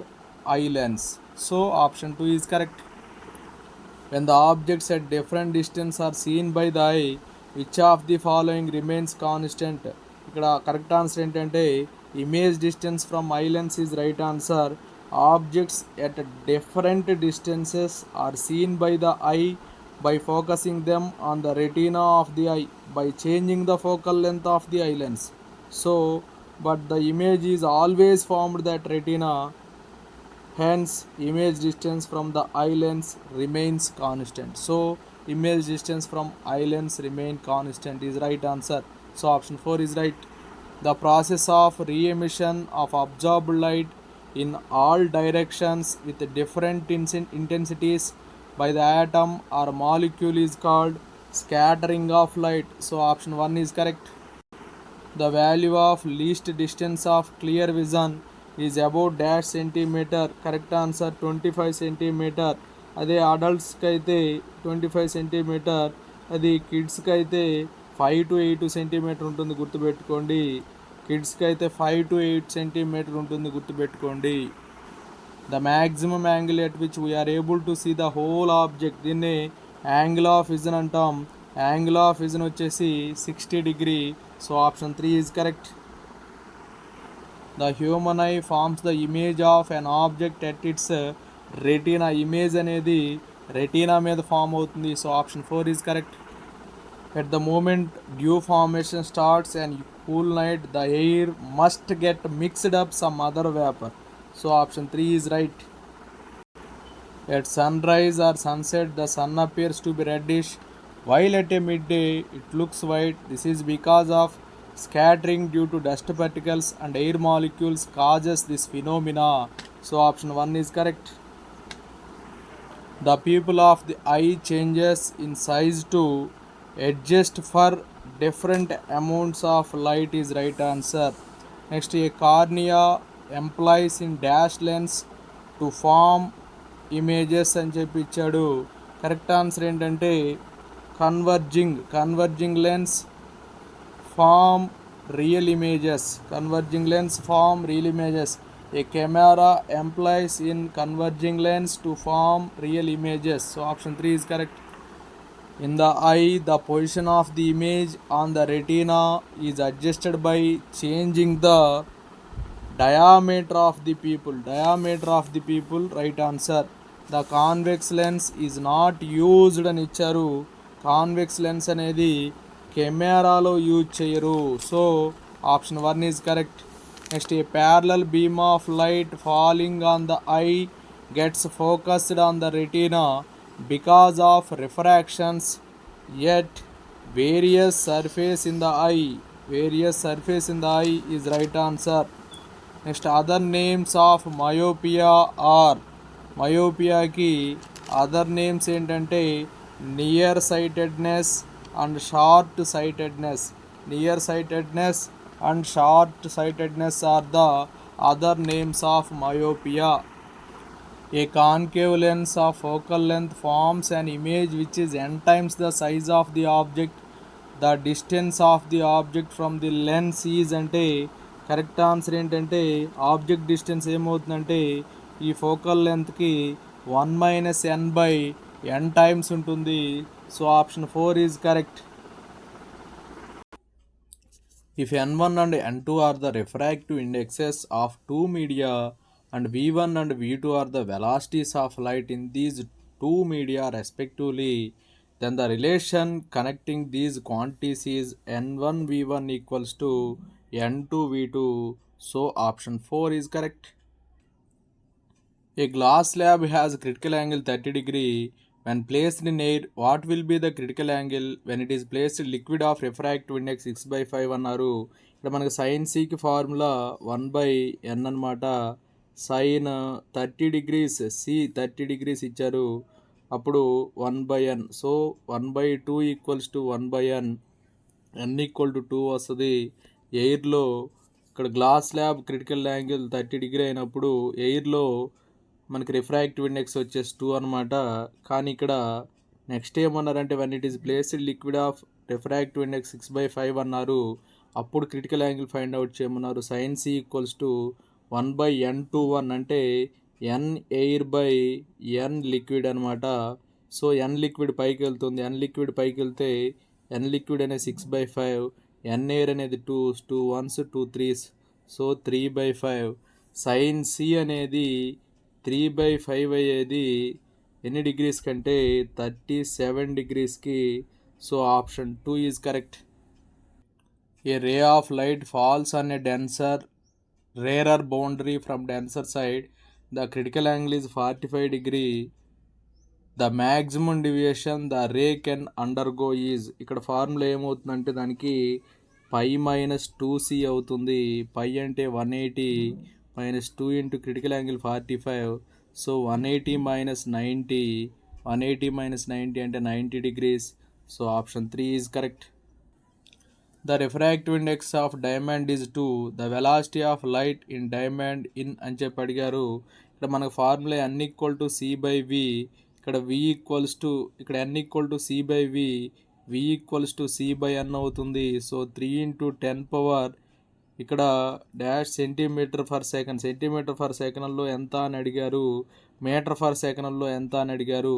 eye lens. So option 2 is correct. When the objects at different distance are seen by the eye, which of the following remains constant? ఇక్కడ correct answer ఏంటంటే image distance from eye lens is right answer. Objects at different distances are seen by the eye by focusing them on the retina of the eye by changing the focal length of the eye lens. So but the image is always formed at retina, hence image distance from the eye lens remains constant. So image distance from eye lens remain constant is right answer. So option 4 is right. The process of re-emission of absorbed light in all directions with different intensities by the atom or molecule is called scattering of light. So option 1 is correct. The value of least distance of clear vision is about dash centimeter. Correct answer 25 centimeter. అదే అడల్ట్స్కి అయితే 25 centimetre, అది కిడ్స్కి అయితే 5 to 8 centimetre ఉంటుంది గుర్తుపెట్టుకోండి. కిడ్స్కి అయితే 5 to 8 centimetre ఉంటుంది గుర్తుపెట్టుకోండి. The maximum angle at which we are able to see the whole object, దీన్ని యాంగిల్ ఆఫ్ విజన్ అంటాం. యాంగిల్ ఆఫ్ విజన్ వచ్చేసి 60 degree. So option 3 is correct. The human eye forms the image of an object at its retina. Image అనేది retina మీద form అవుతుంది. So option 4 is correct. At the moment dew formation starts and cool night, the air must get mixed up some other vapor. So option 3 is right. At sunrise or sunset, the sun appears to be reddish, while at a midday it looks white. This is because of scattering due to dust particles and air molecules causes this phenomena. So option 1 is correct. The pupil of the eye changes in size to adjust for different amounts of light is right answer. Next, a cornea employs in dash lens to form images అని చెప్పి ఇచ్చాడు. Correct answer ఏంటంటే converging lens form real images. A camera employs in converging lens to form real images. So option 3 is correct. In the eye, the position of the image on the retina is adjusted by changing the diameter of the pupil. Diameter of the pupil, right answer. The convex lens is not used అని ఇచ్చారు. Convex lens అనేది కెమెరాలో use చేయరు. So option 1 is correct. Next, A parallel beam of light falling on the I gets focused on the retina because of refractions at various surface in the eye. Various surface in the eye is right answer. Next, other names of myopia are, myopia ki other names ఏంటంటే near sightedness and short sightedness. Near sightedness and short sightedness are the other names of myopia. A concave lens of focal length forms an image which is n times the size of the object. The distance of the object from the lens is అంటే correct answer ఏంటంటే object distance ఏమవుతుందంటే ఈ focal లెంత్కి 1 - n/n times ఉంటుంది. So option 4 is correct. If n1 and n2 are the refractive indexes of two media and v1 and v2 are the velocities of light in these two media respectively, then the relation connecting these quantities is n1 v1 equals to n2 v2. So option 4 is correct. A glass slab has critical angle 30 degree when placed in air. What will be the critical angle when it is placed in liquid of refractive index 6/5 అన్నారు. ఇక్కడ మనకు sign సికి formula 1/n అనమాట. Sign 30 degrees C 30 degrees ఇచ్చారు, అప్పుడు 1/n. So 1/2 equals to 1/n. n equal to 2 వస్తుంది. ఎయిర్లో ఇక్కడ glass slab critical angle 30 degree అయినప్పుడు ఎయిర్లో మనకి రిఫ్రాక్టివ్ ఇండెక్స్ వచ్చేసి 2 అనమాట. కానీ ఇక్కడ నెక్స్ట్ ఏమన్నారంటే when it is placed liquid of refractive index 6/5 అన్నారు, అప్పుడు క్రిటికల్ యాంగిల్ ఫైండ్ అవుట్ చేయమన్నారు. Sine c equals to 1/n21 అంటే n air by n liquid అనమాట. సో n లిక్విడ్ పైకి వెళ్తుంది, n లిక్విడ్ పైకి వెళ్తే n లిక్విడ్ అనేది 6/5, n ఎయిర్ అనేది 2 1s 2 3s, so 3/5. Sign C అనేది 3/5 అయ్యేది ఎన్ని డిగ్రీస్ కంటే 37 degreesకి. So option 2 is correct. A ray of light falls on a denser rarer boundary from denser side. The critical angle is 45 degree. The maximum deviation the ray can undergo is. ఇక్కడ formula ఏమవుతుందంటే దానికి పై -2c అవుతుంది. పై అంటే 180 -2 into critical angle 45. So 180 - 90, 180 - 90 అంటే 90 degrees. So option 3 is correct. The refractive index of diamond is 2. The velocity of light in diamond in అని చెప్పి అడిగారు. ఇక్కడ మనకు formula n equal to c/v. ఇక్కడ v ఈక్వల్స్ టు ఇక్కడ n equal to c/v, v equals to c/n అవుతుంది. So 3 × 10 ఇక్కడ dash centimetre per second. Centimetre per సెకండ్లో ఎంత అని అడిగారు, మీటర్ ఫర్ సెకండ్లో ఎంత అని అడిగారు.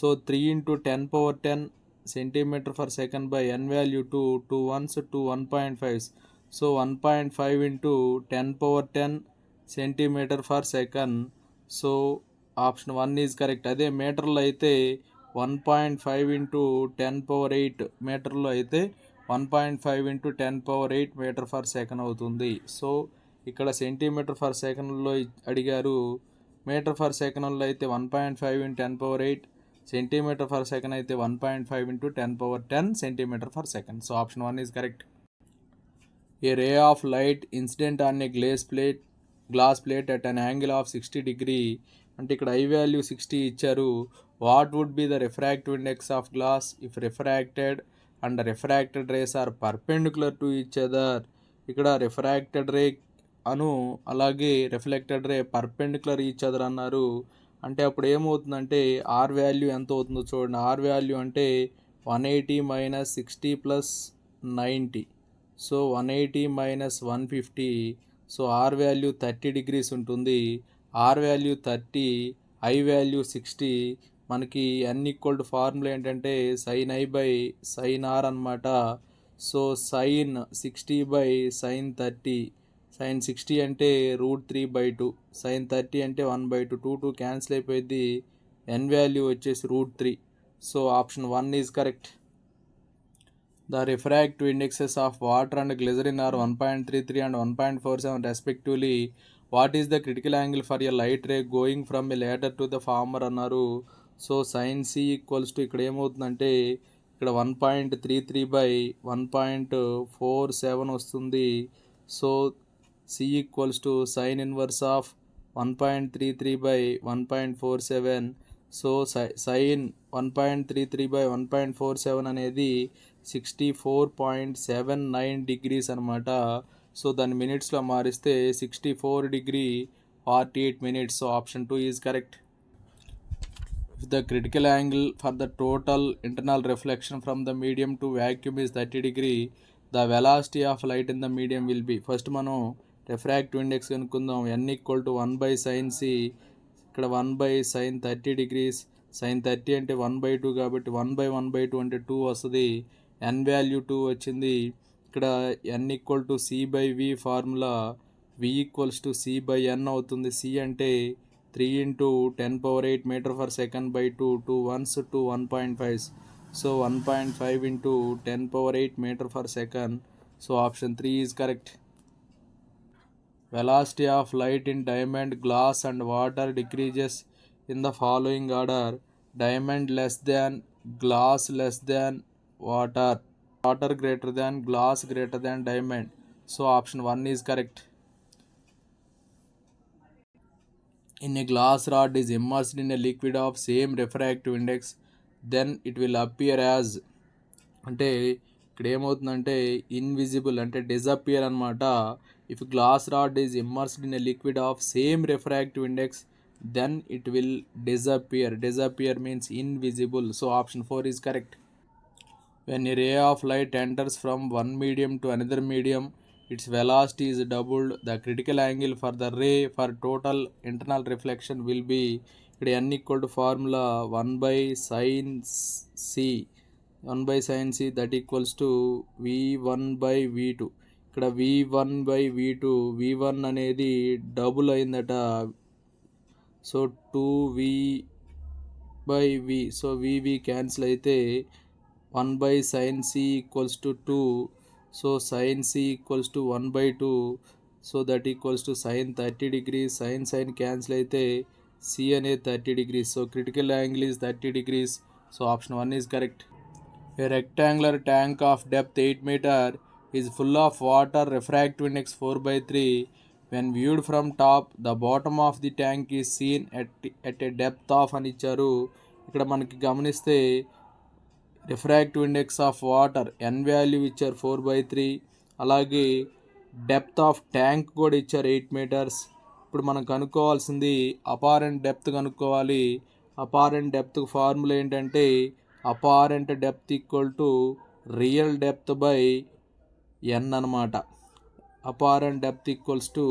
So 3 × 10 centimetre per second by n value 2 1s 2 1.5. So 1.5 × 10 centimetre per second. So option 1 is correct. అదే మీటర్లో అయితే 1.5 × 10⁸ మీటర్లో అయితే 1.5 × 10⁸ మీటర్ ఫర్ సెకండ్ అవుతుంది. సో ఇక్కడ సెంటీమీటర్ ఫర్ సెకండ్లో అడిగారు, మీటర్ ఫర్ సెకండ్లో అయితే 1.5 × 10⁸, సెంటీమీటర్ ఫర్ సెకండ్ అయితే 1.5 × 10⁻10 centimetre per second. So option 1 is correct. A ray of light incident on a glass plate at an angle of 60 degree. అంటే ఇక్కడ i value 60 ఇచ్చారు. What would be the refractive index of glass if refracted and refracted rays are perpendicular to each other. ఇక్కడ refracted ray అను అలాగే reflected ray perpendicular each other అన్నారు. అంటే అప్పుడు ఏమవుతుందంటే ఆర్ వాల్యూ ఎంత అవుతుందో చూడండి. ఆర్ వాల్యూ అంటే 180 - 60 + 90. So 180 - 150. So r value 30 degrees ఉంటుంది. R value 30, i value 60. మనకి n ఈక్వల్ టు ఫార్ములా ఏంటంటే sin i by sin r అనమాట. సో sin 60/sin 30, sin 60 అంటే √3/2, sin 30 అంటే 1/2, 2 క్యాన్సిల్ అయిపోయింది, n వాల్యూ వచ్చేసి √3. So option 1 is correct. The refractive indexes of water and glycerin are 1.33 and 1.47 respectively. What is the critical angle for a light ray going from a ladder to the former అన్నారు. So sin c equals to ఇక్కడ ఏమవుతుందంటే ఇక్కడ 1.33/1.47 వస్తుంది. So c equals to sine inverse of 1.33/1.47. So sine 1.33/1.47 అనేది 64.79 degrees అనమాట. So దాన్ని మినిట్స్లో మారిస్తే 64°48'. So option 2 is correct. If the critical angle for the total internal reflection from the medium to vacuum is 30°, the velocity of light in the medium will be. First మనం refractive index కనుక్కుందాం. n equal to 1/sin c, ఇక్కడ 1/sin 30°, sin 30 అంటే 1/2 కాబట్టి 1/1/2 అంటే 2 వస్తుంది, n value 2 వచ్చింది. ఇక్కడ n equal to c/v formula, v equals to c/n అవుతుంది. c అంటే 3 × 10⁸ m/s/2, 2 1s 2 1.5. So 1.5 × 10⁸ m/s. So option 3 is correct. Velocity of light in diamond, glass and water decreases in the following order: diamond less than, glass less than, water greater than, glass greater than diamond. So option 1 is correct. In a glass rod is immersed in a liquid of same refractive index, then it will appear as, అంటే ఇక్కడ ఏమవుతుందంటే invisible అంటే disappear అనమాట. If glass rod is immersed in a liquid of same refractive index, then it will disappear means invisible. So option 4 is correct. When a ray of light enters from one medium to another medium, its velocity is doubled. The critical angle for the ray for total internal reflection will be, ఇక్కడ n equal to formula 1/sin c, 1/sin c that equals to v1/v2. ఇక్కడ v1/v2, v1 అనేది double అయిందట. So 2v/v, so vv cancel అయితే 1/sin c equals to 2. So sin c equals to 1/2. So that equals to sin 30°. sin cancel అయితే c అనేది 30°. So critical angle is 30°. So option 1 is correct. A rectangular tank of depth 8 meter is full of water, refractive index 4/3. When viewed from top, the bottom of the tank is seen at a depth of అని ఇచ్చారు. ఇక్కడ మనకి గమనిస్తే refractive index of water n value ఇచ్చారు 4/3, అలాగే depth of tank కూడా ఇచ్చారు 8 meters. ఇప్పుడు మనం కనుక్కోవాల్సింది అపారెంట్ డెప్త్ కనుక్కోవాలి. అపారెంట్ డెప్త్ ఫార్ములా ఏంటంటే apparent depth equal to real depth by n అనమాట. Apparent depth equals to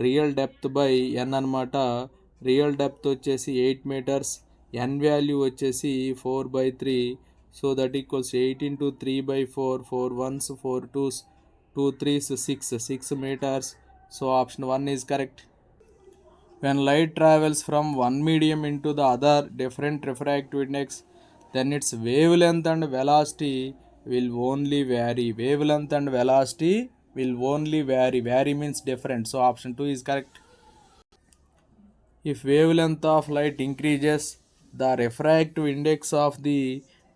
real depth by n అనమాట. రియల్ డెప్త్ వచ్చేసి 8 meters, n వాల్యూ వచ్చేసి 4/3. So that equals 8 × 3/4, 4 1s 4 2s 2 3s 6 meters. So option 1 is correct. When light travels from one medium into the other, different refractive index, then its wavelength and velocity will only vary. Wavelength and velocity will only vary. Vary means different. So option 2 is correct. If wavelength of light increases, the refractive index of the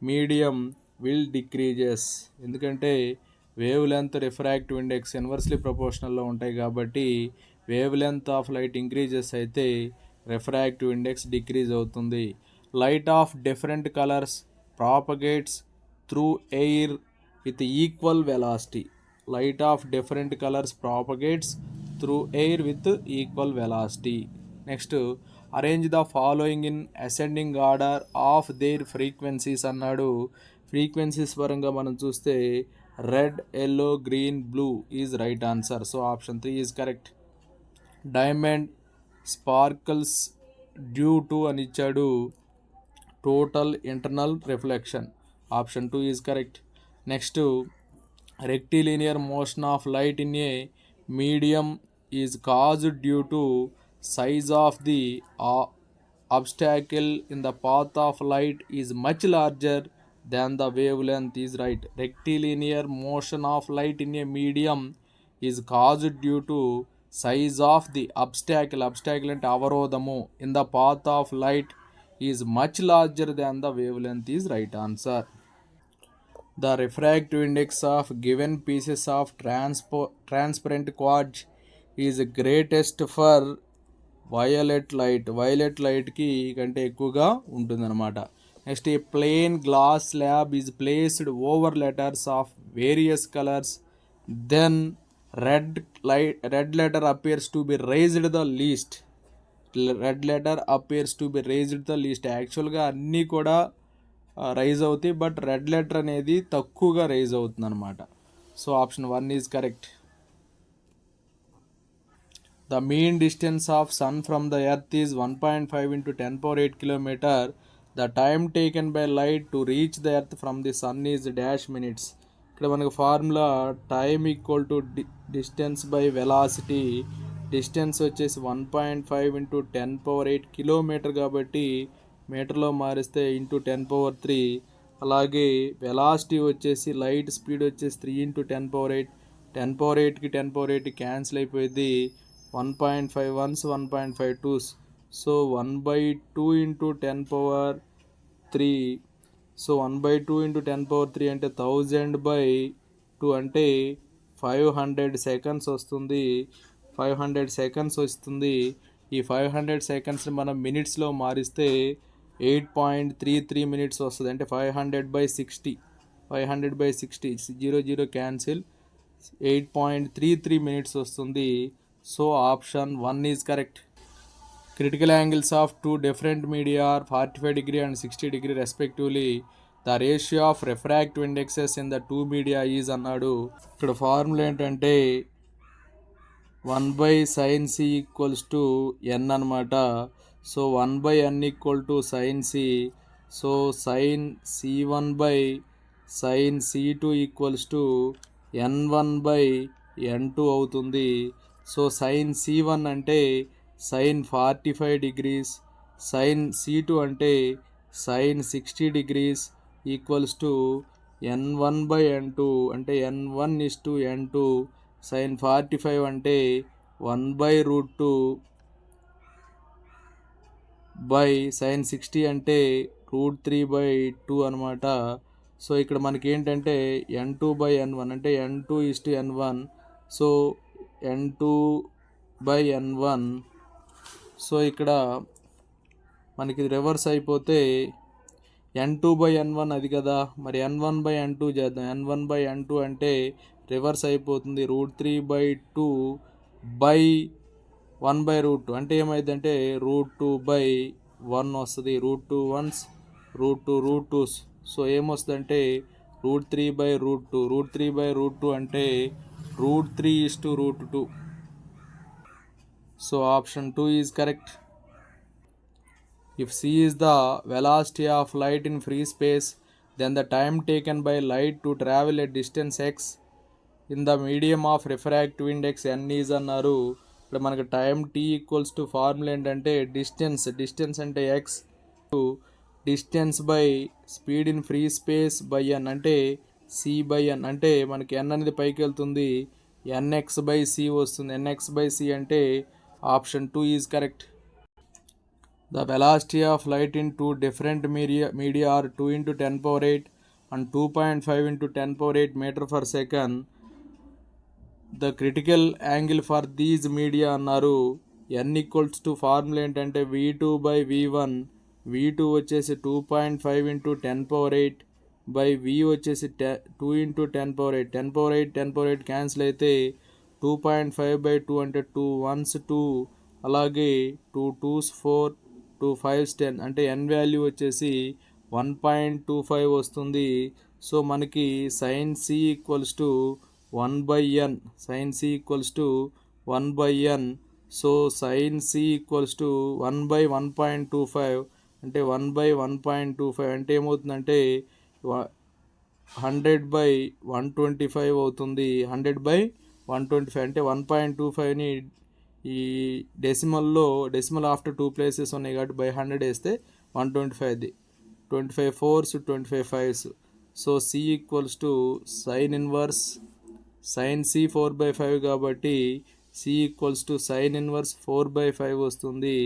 medium will decreases. ఎందుకంటే wavelength refractive index inversely ప్రపోర్షనల్లో ఉంటాయి కాబట్టి wavelength of light increases అయితే refractive index decrease అవుతుంది. Light of different colours propagates through air with equal velocity. Light of different colours propagates through air with equal velocity. Next arrange the following in ascending order of their frequencies అన్నాడు. Frequencies పరంగా మనం చూస్తే red yellow green blue is right answer. So option 3 is correct. Diamond sparkles due to అని ఇచ్చాడు. total internal reflection. Option 2 is correct. Next, rectilinear motion of light in a medium is caused due to size of the obstacle in the path of light is much larger than the wavelength is right. Rectilinear motion of light in a medium is caused due to size of the obstacle and avarodhamu in the path of light is much larger than the wavelength is right answer. The refractive index of given pieces of transparent quartz is greatest for violet లైట్కి కంటే ఎక్కువగా ఉంటుందన్నమాట. Next a plain glass slab is placed over letters of various colours then red letter appears to be raised the least. యాక్చువల్గా అన్నీ కూడా rise అవుతాయి, but red letter అనేది తక్కువగా రైజ్ అవుతుంది అనమాట. So option 1 is correct. The mean distance of sun from the earth is 1.5 into 10 power 8 kilometer. The time taken by light to reach the earth from the sun is dash minutes. ఇక్కడ మనకు formula time equal to distance by velocity. Distance వచ్చేసి 1.5 into 10 power 8 kilometre కాబట్టి మీటర్లో మారిస్తే into 10 power 3. అలాగే velocity వచ్చేసి light speed వచ్చేసి 3 into 10 power 8. 10 power 8కి 10 power 8 cancel అయిపోయింది. 1.5 ones 1.5 twos, so 1/2 into 10 power 3. So 1/2 into 10 power 3 అంటే 1000/2 అంటే 500 సెకండ్స్ వస్తుంది. 500 సెకండ్స్ వస్తుంది. ఈ 500 సెకండ్స్ని మనం మినిట్స్లో మారిస్తే 8.33 మినిట్స్ వస్తుంది. అంటే 500/60. 500/60 0 క్యాన్సిల్ 8.33 మినిట్స్ వస్తుంది. So option 1 is correct. Critical angles of two different media are 45 degree and 60 degree respectively. The ratio of refractive indexes in the two media is అన్నాడు. ఇక్కడ ఫార్ములా ఏంటంటే 1/sin c equals to n అనమాట. So 1/n equal to sin c. So sin c1/sin c2 equals to n1/n2 అవుతుంది. So sign C1 అంటే sign 45 degrees, sign C2 అంటే sign 60 degrees equals to n1/n2 అంటే n1:n2. Sign 45 అంటే 1/√2 by sine 60 అంటే √3/2 అనమాట. So ఇక్కడ మనకి ఏంటంటే n2/n1 అంటే n2:n1. So n2/n1. సో ఇక్కడ మనకి రివర్స్ అయిపోతే n2/n1 అది కదా, మరి n1/n2 చేద్దాం. n1/n2 అంటే రివర్స్ అయిపోతుంది. √3/2 బై 1/√2 అంటే ఏమైందంటే √2/1 వస్తుంది. √2 1s √2 సో ఏమొస్తుందంటే √3/√2. √3/√2 అంటే √3:√2. So option 2 is correct. If c is the velocity of light in free space, then the time taken by light to travel a distance x in the medium of refractive index n is అన్నారు. ఇప్పుడు మనకు time t equals to formula ఏంటంటే distance అంటే x distance by speed in free space by n అంటే c/n. అంటే మనకి n అనేది పైకి వెళ్తుంది, nx/c వస్తుంది. nx/c అంటే option 2 is correct. The velocity of light in two different media are 2 into 10 power 8 and 2.5 into 10 power 8 meter per second. The critical angle for these media అన్నారు. n equals to formula ఏంటంటే v2/v1. v2 వచ్చేసి 2.5 into 10 power 8 by v వచ్చేసి 2 into 10 power 8. 10 power 8 10 power 8 cancel అయితే 2.5/2 అంటే 2 1s 2, అలాగే 2 2s 4, 2 5s 10 అంటే n value వచ్చేసి 1.25 వస్తుంది. సో మనకి sine c equals to 1/n. Sine c equals to 1/n. So sine c equals to 1/1.25 అంటే 1/1.25 అంటే ఏమవుతుందంటే 100/125 అవుతుంది. 100/125 అంటే 1.25ని ఈ డెసిమల్ ఆఫ్టర్ 2 ప్లేసెస్ ఉన్నాయి కాబట్టి బై 100 వేస్తే 125ది. 25 4s 25 5s. So c equals to sine inverse sine c 4/5 కాబట్టి c equals to sine inverse 4/5 వస్తుంది.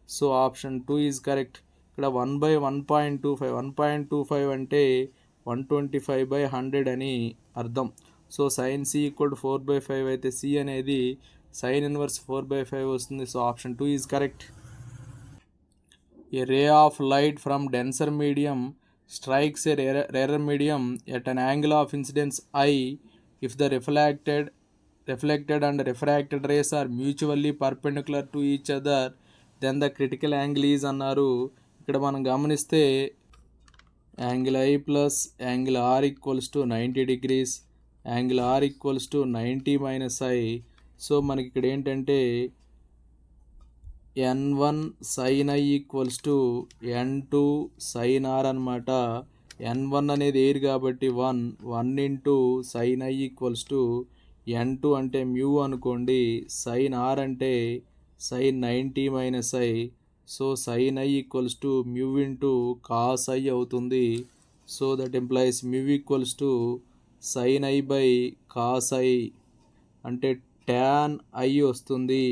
So option 2 is correct. ఇక్కడ 1/1.25 1.25 అంటే 125/100 అని అర్థం. So sine c equal to 4/5 అయితే సి అనేది సైన్ ఇన్వర్స్ 4/5 వస్తుంది. So option 2 is correct. A ray of light from denser medium strikes a rarer medium at an angle of incidence I if the reflected and refracted rays are mutually perpendicular to each other, then the critical angle is అన్నారు. ఇక్కడ మనం గమనిస్తే angle I plus angle R equals to 90 degrees, angle R equals to 90 minus I. So మనకి ఇక్కడ ఏంటంటే n1 sin I equals to n2 sin R అనమాట. n1 అనేది air కాబట్టి 1 into sin I equals to n2 అంటే mu అనుకోండి, sin R అంటే sin 90 minus I. So sin I equals to mu into cos I అవుతుంది. So that employees mu equals to sin I by cos I అంటే tan I వస్తుంది.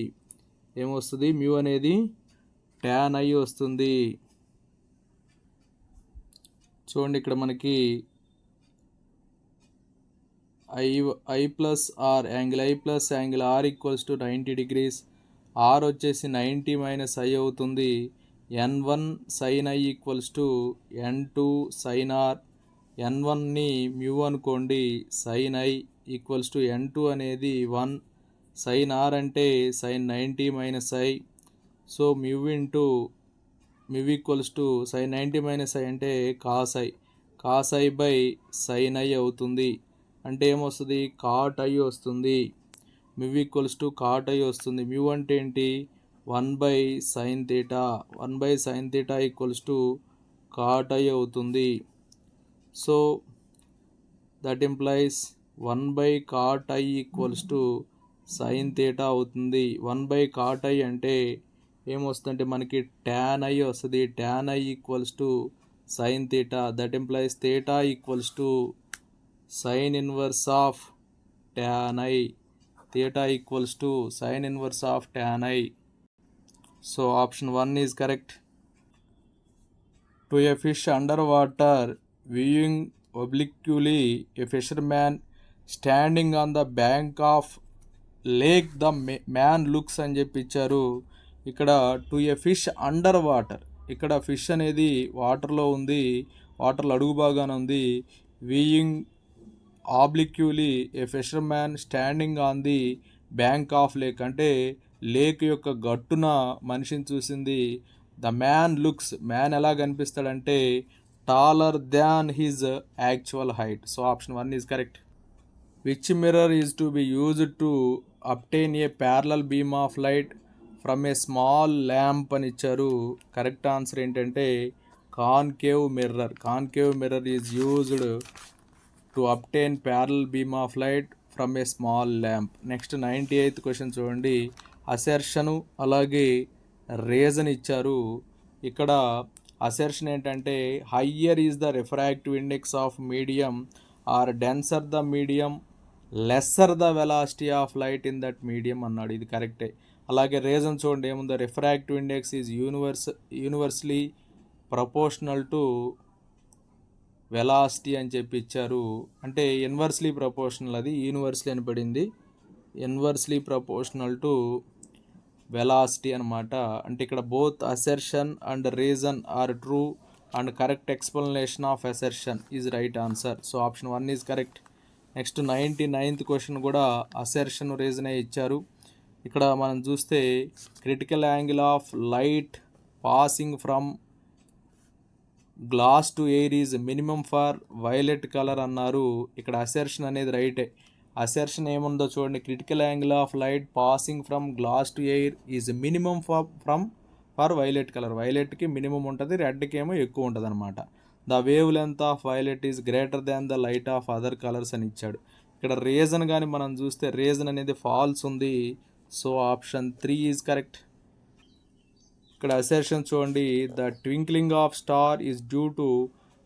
ఏమొస్తుంది? Mu అనేది tan I వస్తుంది. చూడండి ఇక్కడ మనకి I plus R angle I plus angle R equals to 90 degrees, R వచ్చేసి 90 మైనస్ I అవుతుంది. n1 sin I equals to n2 sin R, n1ని మ్యూ అనుకోండి, sin I equals to n2 అనేది 1, sin R అంటే sin 90 minus I. So mu equals to sin 90 minus I అంటే cos I by sin I అవుతుంది. అంటే ఏమొస్తుంది? Cot I వస్తుంది. Mu equals to cot I వస్తుంది. మ్యూ అంటే ఏంటి? 1/sin θ, 1/sin θ equals to cot I అవుతుంది. So that implies 1/cot I equals to sin θ అవుతుంది. 1/cot I అంటే ఏమొస్తుందంటే మనకి tan I వస్తుంది. tan I equals to sin θ. That implies θ equals to sin inverse of tan I. θ equals to sin inverse of tan I. So option 1 is correct. To a fish underwater viewing obliquely, a fisherman standing on the bank of lake the man looks అని చెప్పి ఇచ్చారు. ఇక్కడ to a fish under water, ఇక్కడ fish అనేది వాటర్లో ఉంది, వాటర్లో అడుగు బాగానే ఉంది. Viewing obliquely a fisherman standing on the bank of lake అంటే లేక్ యొక్క గట్టున మనిషిని చూసింది. ద మ్యాన్ లుక్స్, మ్యాన్ ఎలా కనిపిస్తాడంటే taller than his actual height. So option 1 is correct. Which mirror is to be used to obtain a parallel beam of light from a small lamp అని ఇచ్చారు. Correct answer ఏంటంటే concave mirror. Concave mirror is used to obtain parallel beam of light from a small lamp. Next 98th question చూడండి. Assertion అలాగే reason ఇచ్చారు. ఇక్కడ assertion ఏంటంటే higher is the refractive index of medium or denser the medium lesser the velocity of light in that medium అన్నాడు. ఇది కరెక్టే. అలాగే reason చూడండి ఏముందో, refractive index is inversely proportional to velocity అని చెప్పి ఇచ్చారు. అంటే ఇన్వర్స్లీ ప్రపోర్షనల్, అది యూనివర్స్లీ అని పడింది, ఇన్వర్స్లీ ప్రపోర్షనల్ టు వెలాసిటీ అనమాట. అంటే ఇక్కడ both assertion and reason are true and correct explanation of assertion is right answer. So option 1 is correct. Next 99th question కూడా అసెర్షన్ రీజనే ఇచ్చారు. ఇక్కడ మనం చూస్తే critical angle of light passing from glass to air is minimum for violet colour అన్నారు. ఇక్కడ assertion అనేది రైటే. అసెర్షన్ ఏముందో చూడండి, critical angle of light passing from glass to air is minimum from for violet colour. వైలెట్కి minimum ఉంటుంది, రెడ్కి ఏమో ఎక్కువ ఉంటుంది అనమాట. The wave length of violet is greater than the light of other colours అని ఇచ్చాడు. ఇక్కడ రీజన్ కానీ మనం చూస్తే రీజన్ అనేది ఫాల్స్ ఉంది. So option 3 is correct. ఇక్కడ అసెర్షన్ చూడండి, the twinkling of star is due to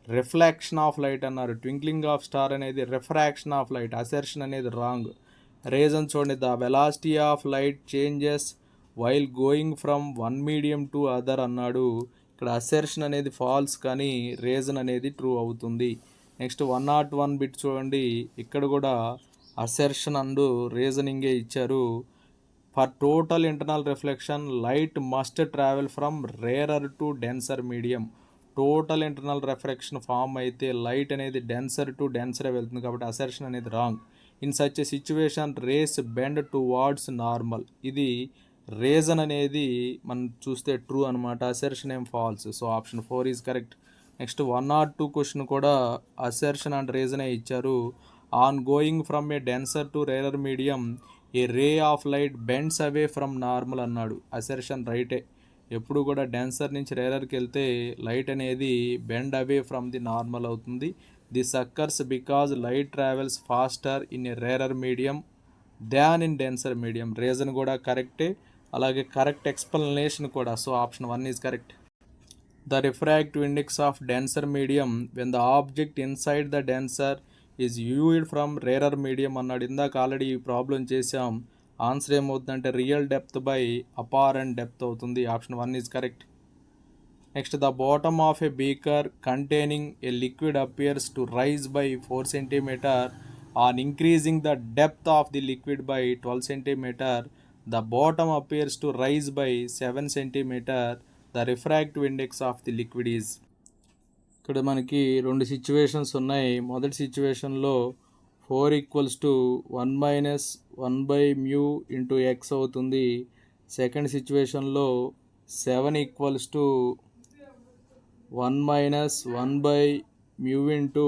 reflection of light అన్నారు. ట్వింక్లింగ్ ఆఫ్ స్టార్ అనేది రిఫ్రాక్షన్ ఆఫ్ లైట్. అసెర్షన్ అనేది రాంగ్. రీజన్ చూడండి, the velocity of light changes while going from one medium to other అన్నాడు. ఇక్కడ assertion అనేది falls కానీ reason అనేది true అవుతుంది. నెక్స్ట్ 101 బిట్ చూడండి, ఇక్కడ కూడా అసెర్షన్ అండ్ రీజనింగే ఇచ్చారు. For total internal reflection light must travel from rarer to denser medium. Total internal reflection form అయితే లైట్ అనేది డెన్సర్ టు డెన్సరే వెళ్తుంది, కాబట్టి అసెర్షన్ అనేది wrong. In such a situation rays bend towards normal. ఇది reason అనేది మనం చూస్తే ట్రూ అనమాట, అసెర్షన్ ఏం false. So option 4 is correct. Next 102 question కూడా అసెర్షన్ అండ్ రీజనే ఇచ్చారు. On going from a denser to rarer medium a ray of light bends away from normal అన్నాడు. అసెర్షన్ రైటే. ఎప్పుడు కూడా డెన్సర్ నుంచి రేరర్కి వెళ్తే లైట్ అనేది bend away from the normal అవుతుంది. This occurs because light travels faster in a rarer medium than in denser medium. Reason కూడా కరెక్టే, అలాగే కరెక్ట్ ఎక్స్ప్లెనేషన్ కూడా. So option 1 is correct. The refractive index of denser medium when the object inside the denser is viewed from rarer medium అన్నాడు. ఇందాక already ఈ problem చేసాం. Answer ఏమవుతుందంటే real depth by apparent depth అవుతుంది. Option 1 is correct. Next the bottom of a beaker containing a liquid appears to rise by 4 centimetre on increasing the depth of the liquid by 12 centimetre. The bottom appears to rise by 7 centimetre. The refractive index of the liquid is. ఇక్కడ మనకి 2 situations ఉన్నాయి. మొదటి సిచ్యువేషన్లో 4 equals to 1 minus 1 by mu into X అవుతుంది. Second సిచ్యువేషన్లో 7 equals to 1 minus 1 by mu into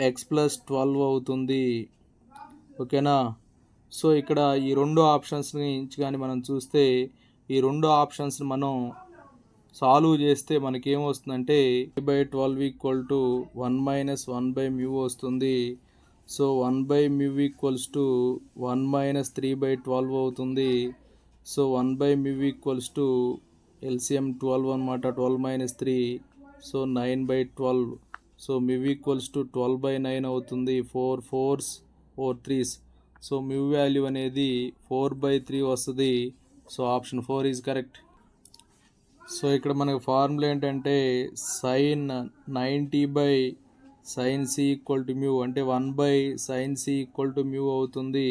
X plus 12 అవుతుంది. ఓకేనా. So ఇక్కడ ఈ 2 ఆప్షన్స్ని కానీ మనం చూస్తే ఈ 2 ఆప్షన్స్ని మనం సాల్వ్ చేస్తే మనకి ఏమొస్తుందంటే 3/12 equal to 1 minus 1 by mu వస్తుంది. So 1 by mu equals to 1 minus 3/12 అవుతుంది. So 1 by mu equals to LCM 12 అనమాట. 12 minus 3, so 9/12. So mu equals to 12/9 అవుతుంది. 4 4s 4 3s. So mu value అనేది 4/3 వస్తుంది. So option 4 is correct. So ఇక్కడ మనకి formula ఏంటంటే sine 90 by sine c equal to mu, అంటే 1 by sine c equal to mu అవుతుంది.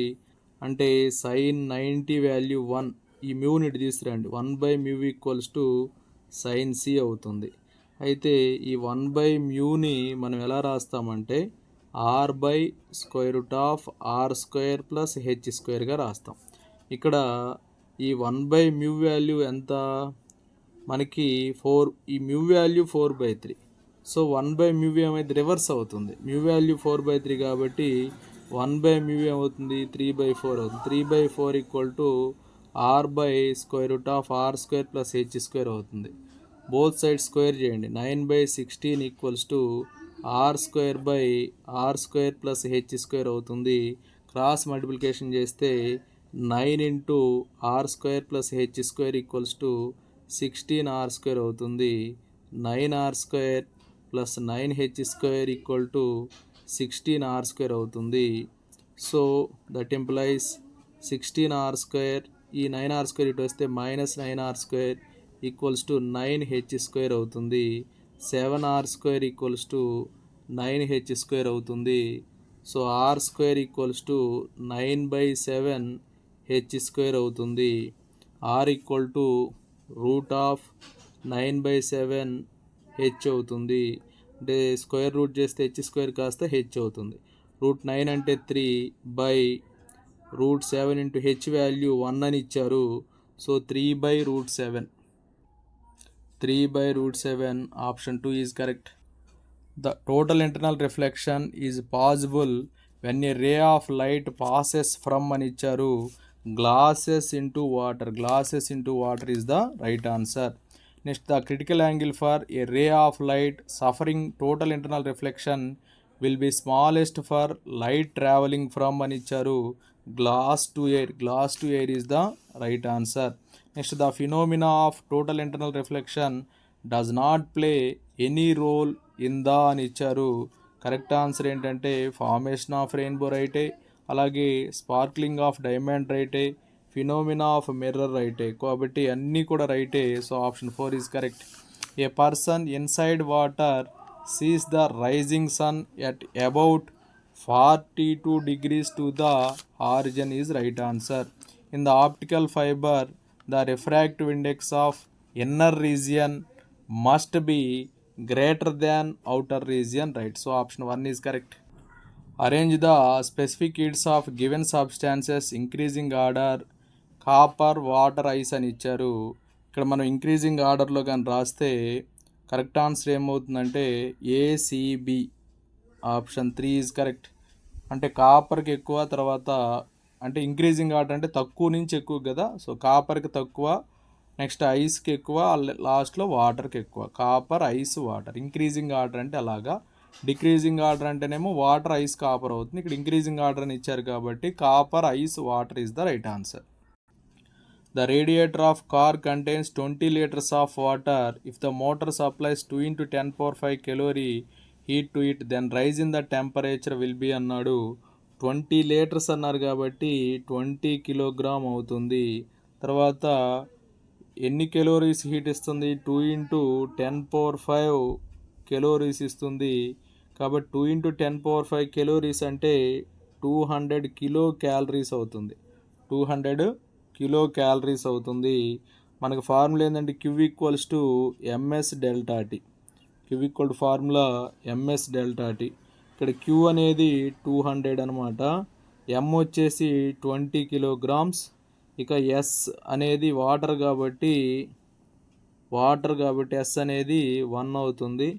అంటే సైన్ 90 వాల్యూ 1, ఈ మ్యూని ఇటు తీసుకురండి. 1 by mu equals to sine C అవుతుంది. అయితే ఈ 1 బై మ్యూని మనం ఎలా రాస్తామంటే R by square root of R square plus H స్క్వేర్గా రాస్తాం. ఇక్కడ ఈ 1 బై మ్యూ వాల్యూ ఎంత మనకి 4, ఈ mu value 4/3. So 1 by mu ఏమైతే రివర్స్ అవుతుంది. మ్యూ వాల్యూ 4/3 కాబట్టి 1 బై మ్యూ ఏమవుతుంది 3/4 అవుతుంది. 3/4 equal to R by square root of R square plus H square అవుతుంది. బోత్ సైడ్ స్క్వేర్ చేయండి. 9/16 equals to R square by R square plus H square అవుతుంది. Cross multiplication చేస్తే 9 into R square plus H square equals to 16 R square అవుతుంది. 9 R square plus 9 H square equal to 16 R square అవుతుంది. So that implies 16 R square, ఈ 9 R square ఇటు వస్తే minus 9 R square equals to 9 H square అవుతుంది. 7 R square equals to 9 H square అవుతుంది. So R square equals to 9/7 H square అవుతుంది. R equal to root of 9/7 H అవుతుంది. అంటే square root చేస్తే H square కాస్త H అవుతుంది. Route 9 అంటే 3 by root 7 into H value 1 అని ఇచ్చారు. So 3/7. 3/7 option 2 is correct. The total internal reflection is possible when a ray of light passes from అని ఇచ్చారు. Glasses into water. Glasses into water is the right answer. Next, the critical angle for a ray of light suffering total internal reflection will be smallest for light traveling from అని ఇచ్చారు glass to air. Glass to air is the right answer. Next, the phenomena of total internal reflection does not play any role in the అని ఇచ్చారు. Correct answer ఏంటంటే formation of rainbow రైటే, అలాగే sparkling of diamond రైటే, phenomena of mirror రైటే. కాబట్టి అన్నీ కూడా రైటే. So option 4 is correct. A person inside water sees the rising sun at about 42 degrees to the origin is right answer. In the optical fiber, the refractive index of inner region must be greater than outer region, right? So option 1 is correct. Arrange the specific heats of given substances increasing order. Copper, water, ice అని ఇచ్చారు. ఇక్కడ మనం increasing ఆర్డర్లో కానీ రాస్తే correct answer ఏమవుతుందంటే ACB option 3 is correct. అంటే కాపర్కి ఎక్కువ, తర్వాత అంటే ఇంక్రీజింగ్ ఆర్డర్ అంటే తక్కువ నుంచి ఎక్కువ కదా. సో కాపర్కి తక్కువ, నెక్స్ట్ ఐస్కి ఎక్కువ, లాస్ట్లో వాటర్కి ఎక్కువ. Copper, ice, water. Increasing order అంటే అలాగా. డిక్రీజింగ్ ఆర్డర్ అంటేనేమో వాటర్, ఐస్, కాపర్ అవుతుంది. ఇక్కడ ఇంక్రీజింగ్ ఆర్డర్ అని ఇచ్చారు కాబట్టి copper, ice, water is the right answer. The radiator of car contains 20 liters of water. If the motor supplies 2 into 10 power 5 calorie heat to it, then rise in the temperature will be అన్నాడు. 20 litres అన్నారు కాబట్టి 20 kilogram అవుతుంది. తర్వాత ఎన్ని calories heat ఇస్తుంది? 2 into 10 power 5 calories ఇస్తుంది. కాబట్టి 2 into 10 power 5 calories అంటే 200 కిలో క్యాలరీస్ అవుతుంది. 200 కిలో క్యాలరీస్ అవుతుంది. మనకు ఫార్ములా ఏంటంటే Q equals to MS delta T. Q equal to formula MS delta T. ఇక్కడ క్యూ అనేది 200 అనమాట. ఎం వచ్చేసి 20 కిలోగ్రామ్స్. ఇక ఎస్ అనేది వాటర్ కాబట్టి ఎస్ అనేది 1 అవుతుంది.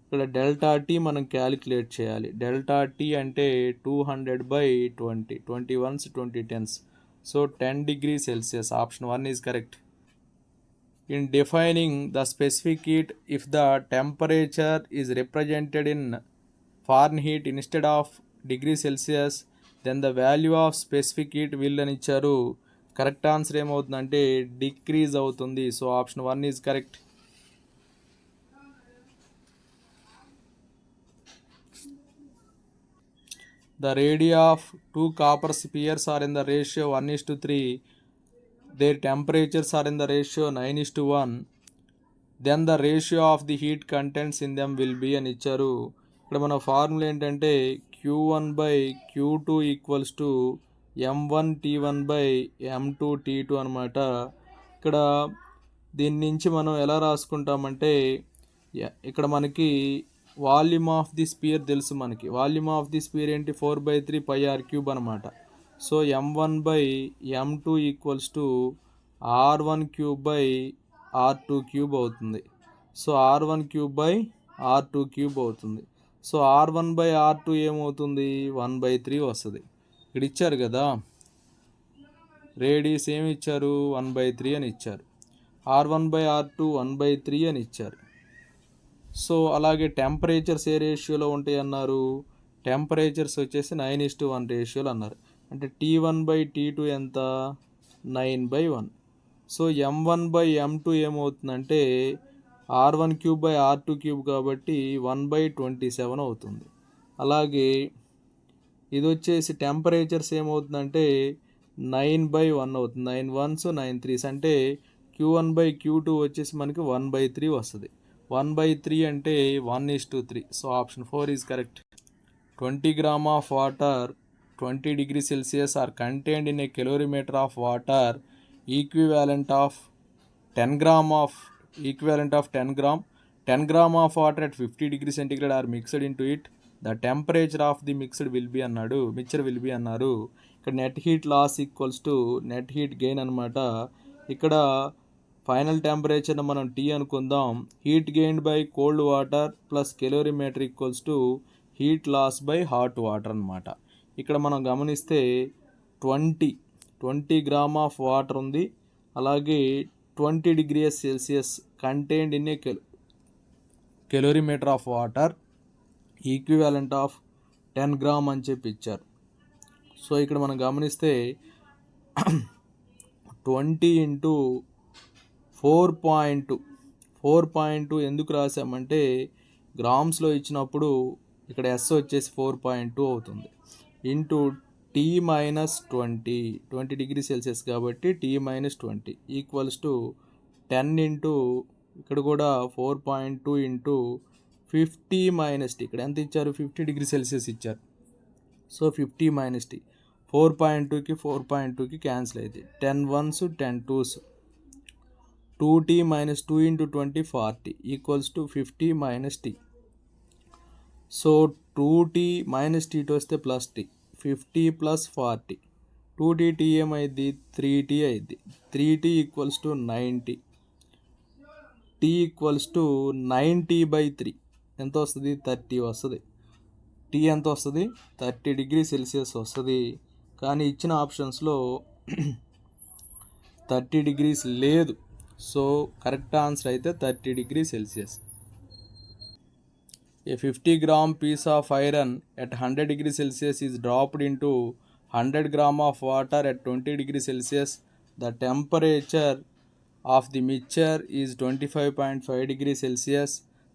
ఇక్కడ డెల్టా టీ మనం క్యాలిక్యులేట్ చేయాలి. డెల్టా టీ అంటే 200/20. 20 ones 20 tens. So 10 degrees Celsius. Option 1 is correct. In defining the specific heat, if the temperature is represented in Fahrenheit instead of degree Celsius, then the value of specific heat will అని ఇచ్చారు. Correct answer ఏమవుతుందంటే decrease అవుతుంది. So option 1 is correct. The radii of two copper spheres are in the ratio 1:3. Their temperatures are in the ratio 9:1. Then the ratio of the heat contents in them will be అని ఇచ్చారు. ఇక్కడ మన formula ఏంటంటే Q1/Q2 equals to M1T1/M2T2 అనమాట. ఇక్కడ దీని నుంచి మనం ఎలా రాసుకుంటామంటే ఇక్కడ మనకి వాల్యూమ్ ఆఫ్ ది స్పియర్ తెలుసు. మనకి వాల్యూమ్ ఆఫ్ ది స్పియర్ ఏంటి? 4/3 πr³ అనమాట. So M1/M2 equals to R1³ అవుతుంది. సో R1³ అవుతుంది. సో R1/R2 ఏమవుతుంది? 1/3 వస్తుంది. ఇక్కడ ఇచ్చారు కదా రేడియస్ ఏమి ఇచ్చారు? 1/3 అని ఇచ్చారు. R1/R2 1/3 అని ఇచ్చారు. సో అలాగే టెంపరేచర్స్ ఏ రేషియోలో ఉంటాయి అన్నారు? టెంపరేచర్స్ వచ్చేసి 9:1 రేషియోలో అన్నారు. అంటే T1/T2 ఎంత? 9/1. సో M1/M2 ఏమవుతుందంటే R1³/R2³ కాబట్టి 1/27 అవుతుంది. అలాగే ఇది వచ్చేసి టెంపరేచర్స్ ఏమవుతుందంటే 9/1 అవుతుంది. 9 1s 9 3s అంటే Q1/Q2 వచ్చేసి మనకి 1/3 వస్తుంది. 1/3 అంటే 1:3. So option 4 is correct. 20 grams of water 20 degrees Celsius are contained in a calorimeter of water equivalent of 10 gram. 10 gram of water at 50 degrees centigrade are mixed into it. The temperature of the mixture will be అన్నారు. ఇక్కడ net heat loss equals to net heat gain అనమాట. ఇక్కడ final టెంపరేచర్ని మనం T అనుకుందాం. Heat gain by cold water plus calorimeter equals to heat loss by hot water అనమాట. ఇక్కడ మనం గమనిస్తే 20 20 గ్రామ్ ఆఫ్ వాటర్ ఉంది, అలాగే 20 degrees Celsius contained in a calorimeter of water equivalent of 10 gram అని చెప్పి ఇచ్చారు. సో ఇక్కడ మనం గమనిస్తే 20 ఇంటూ 4.2 ఎందుకు రాసామంటే గ్రామ్స్లో ఇచ్చినప్పుడు ఇక్కడ ఎస్ వచ్చేసి 4.2 అవుతుంది, into T minus 20 degree Celsius కాబట్టి T minus 20 equals to 10 into ఇక్కడ కూడా 4.2 ఇంటూ 50 మైనస్ టీ, ఇక్కడ ఎంత ఇచ్చారు 50 degree Celsius ఇచ్చారు. సో 50 మైనస్ టీ 4.2కి క్యాన్సిల్ అయితే 10 1s 10 2s 2t minus 2 into 20 40 equals to 50 minus T. So 2t minus T వస్తే plus T, 50 plus 40 2t T ఏమైంది 3t అయింది, 3t equals to 90, t equals to 90/3 ఎంత వస్తుంది 30 వస్తుంది. Tea ఎంత వస్తుంది 30 degree Celsius వస్తుంది. కానీ ఇచ్చిన ఆప్షన్స్లో 30 degrees లేదు. సో కరెక్ట్ ఆన్సర్ అయితే 30 degree Celsius. A 50 gram piece of iron at 100 degree Celsius is dropped into 100 gram of water at 20 degree Celsius. The temperature of the mixture is 25.5 degree Celsius.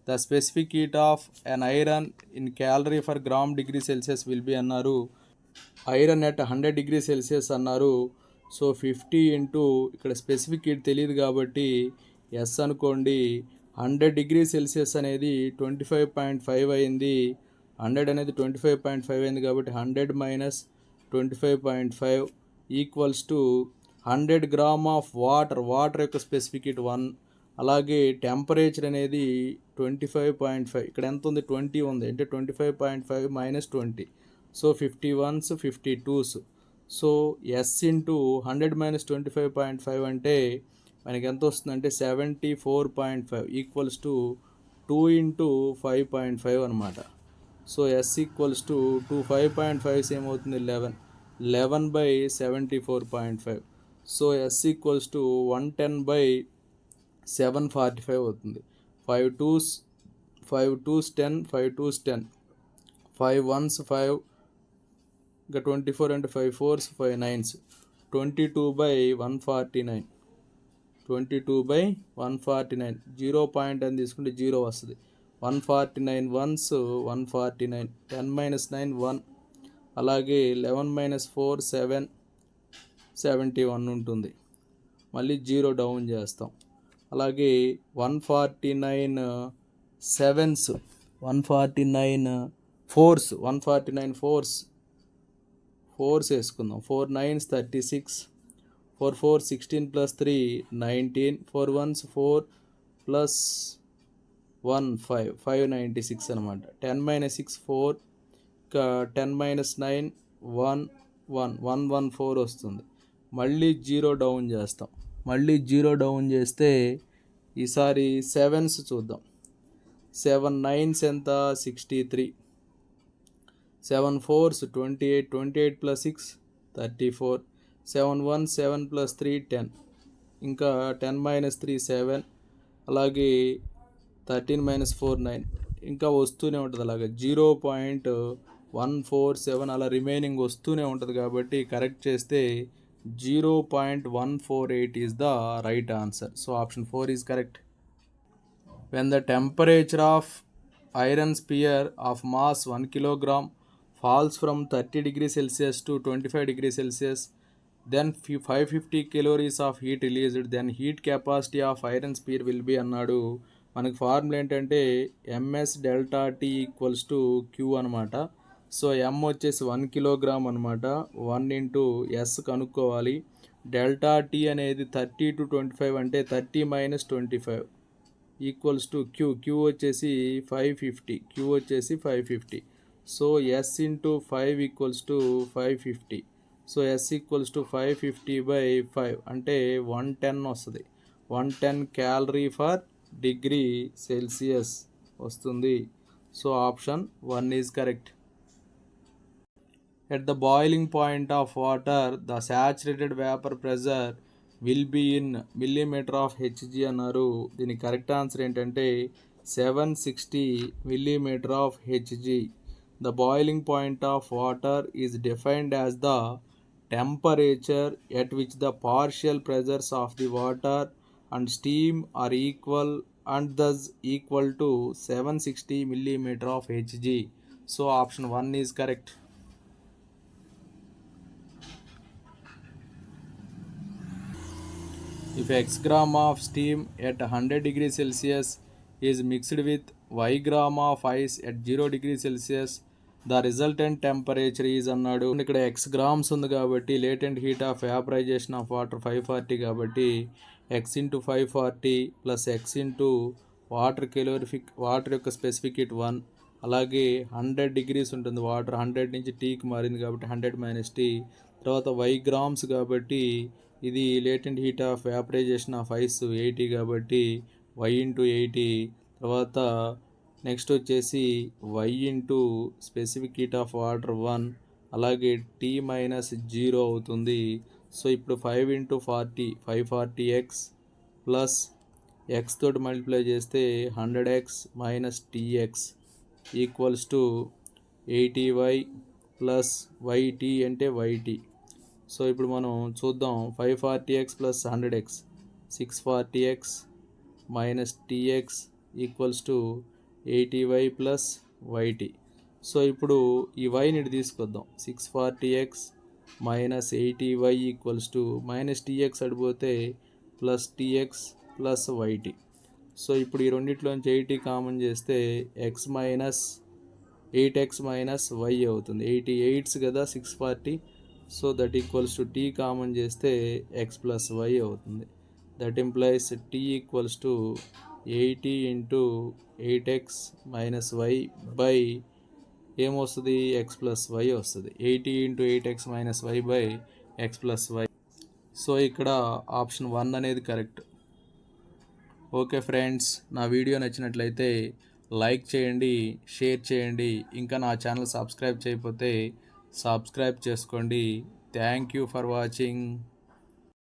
The specific heat of an iron in calorie per gram degree Celsius will be అన్నారు. Iron at 100 degree Celsius అన్నారు. So 50 into ఇక్కడ specific heat తెలియదు కాబట్టి yes అనుకోండి. 100 degree Celsius అనేది 25.5 అయింది, 100 అనేది 25.5 అయింది కాబట్టి 100 minus 25.5 equals to 100 gram of water యొక్క స్పెసిఫిక్ హీట్ 1, అలాగే టెంపరేచర్ అనేది 25.5, ఇక్కడ ఎంత ఉంది 20 ఉంది అంటే 25.5 minus 20, so 51s 52s. So S into 100 minus 25.5 అంటే మనకి ఎంత వస్తుందంటే 74.5 ఈక్వల్స్ టు 2 ఇంటూ 5.5 అనమాట. సో ఎస్ ఈక్వల్స్ టు 5.5 ఏమవుతుంది 11/74.5. సో ఎస్ ఈక్వల్స్ టు 110/745 అవుతుంది. 5 2s 10 5 2s 10 5 1s 5 ఇంకా 24 అంటే 5 4s 5 9s 22/149 22/149 0 పాయింట్ అని తీసుకుంటే 0 వస్తుంది. 149 1s 149 10 మైనస్ 9 1, అలాగే 11 మైనస్ 4 7 71 ఉంటుంది. మళ్ళీ 0 డౌన్ చేస్తాం. అలాగే 149 7s 149 4s 149 4s వేసుకుందాం. 4 9s 36 4 4 16 plus 3 19 4 1s 4 plus 1 5 596 అనమాట. 10 minus 6 4 10 minus 9 1 1 114 వస్తుంది. మళ్ళీ 0 డౌన్ చేస్తాం. మళ్ళీ 0 డౌన్ చేస్తే ఈసారి 7s చూద్దాం. 7 9s ఎంత 63 7 4s 28 28 plus 6 34 7 1 7 plus 3 10 ఇంకా 10 minus 3 7, అలాగే 13 minus 4 9 ఇంకా వస్తూనే ఉంటుంది. అలాగే 0.147 అలా రిమైనింగ్ వస్తూనే ఉంటుంది కాబట్టి కరెక్ట్ చేస్తే 0.148 is the right answer. So option 4 is correct. When the temperature of iron sphere of mass 1 kilogram falls from 30 degree Celsius to 25 degree Celsius, then 550 calories of heat released, then heat capacity of iron sphere will be అన్నాడు. మనకి formula ఏంటంటే MS delta T equals to Q అనమాట. So M వచ్చేసి 1 kilogram అనమాట, 1 into S కనుక్కోవాలి. Delta T అనేది 30 to 25 అంటే 30 minus 25 equals to Q వచ్చేసి 550. So S into 5 equals to 550. So S equals to 550/5 అంటే 110 వస్తుంది. 110 calorie per degree Celsius వస్తుంది. So option 1 is correct. At the boiling point of water, the saturated vapor pressure will be in millimeter of Hg అన్నారు. దీని correct answer ఏంటంటే 760 millimeter of Hg. The boiling point of water is defined as the temperature at which the partial pressures of the water and steam are equal and thus equal to 760 millimeter of Hg. So option 1 is correct. If x gram of steam at 100 degrees Celsius is mixed with y gram of ice at 0 degrees Celsius, the resultant temperature is అన్నాడు. ఇక్కడ x grams ఉంది కాబట్టి latent heat of vaporization of water 540 కాబట్టి x into 540 plus x into water యొక్క specific heat 1, అలాగే 100 degrees ఉంటుంది water, 100 నుంచి టీకి మారింది కాబట్టి 100 మైనస్ టీ, తర్వాత y గ్రామ్స్ కాబట్టి ఇది latent heat of vaporization of ice 80 కాబట్టి y ఇంటూ 80, తర్వాత నెక్స్ట్ వచ్చేసి y into specific heat of water 1, అలాగే టీ మైనస్ 0 అవుతుంది. సో ఇప్పుడు 5 ఇంటూ 40 540x ప్లస్ ఎక్స్ తోటి మల్టిప్లై చేస్తే 100x minus TX equals to 80y plus YT అంటే వైటీ. సో ఇప్పుడు మనం చూద్దాం 540x plus 100x 640x minus TX equals to 80y plus Y T. So ఇప్పుడు ఈ వైని తీసుకొద్దాం 640x minus 80y equals to minus T X అడిపోతే plus T X plus Y T. So ఇప్పుడు ఈ రెండిట్లోంచి 80 కామన్ చేస్తే X minus 8x minus Y అవుతుంది. 88 కదా 640, so that equals to T common చేస్తే ఎక్స్ ప్లస్ వై అవుతుంది. That implies T equals to 80 into 8x minus Y by ఏమొస్తుంది ఎక్స్ ప్లస్ వై వస్తుంది. 80 into 8x minus Y by X plus Y. So ఇక్కడ option 1 అనేది correct. Okay friends, నా video నచ్చినట్లయితే like చేయండి, share చేయండి, ఇంకా నా ఛానల్ సబ్స్క్రైబ్ చేయకపోతే సబ్స్క్రైబ్ చేసుకోండి. Thank you for watching.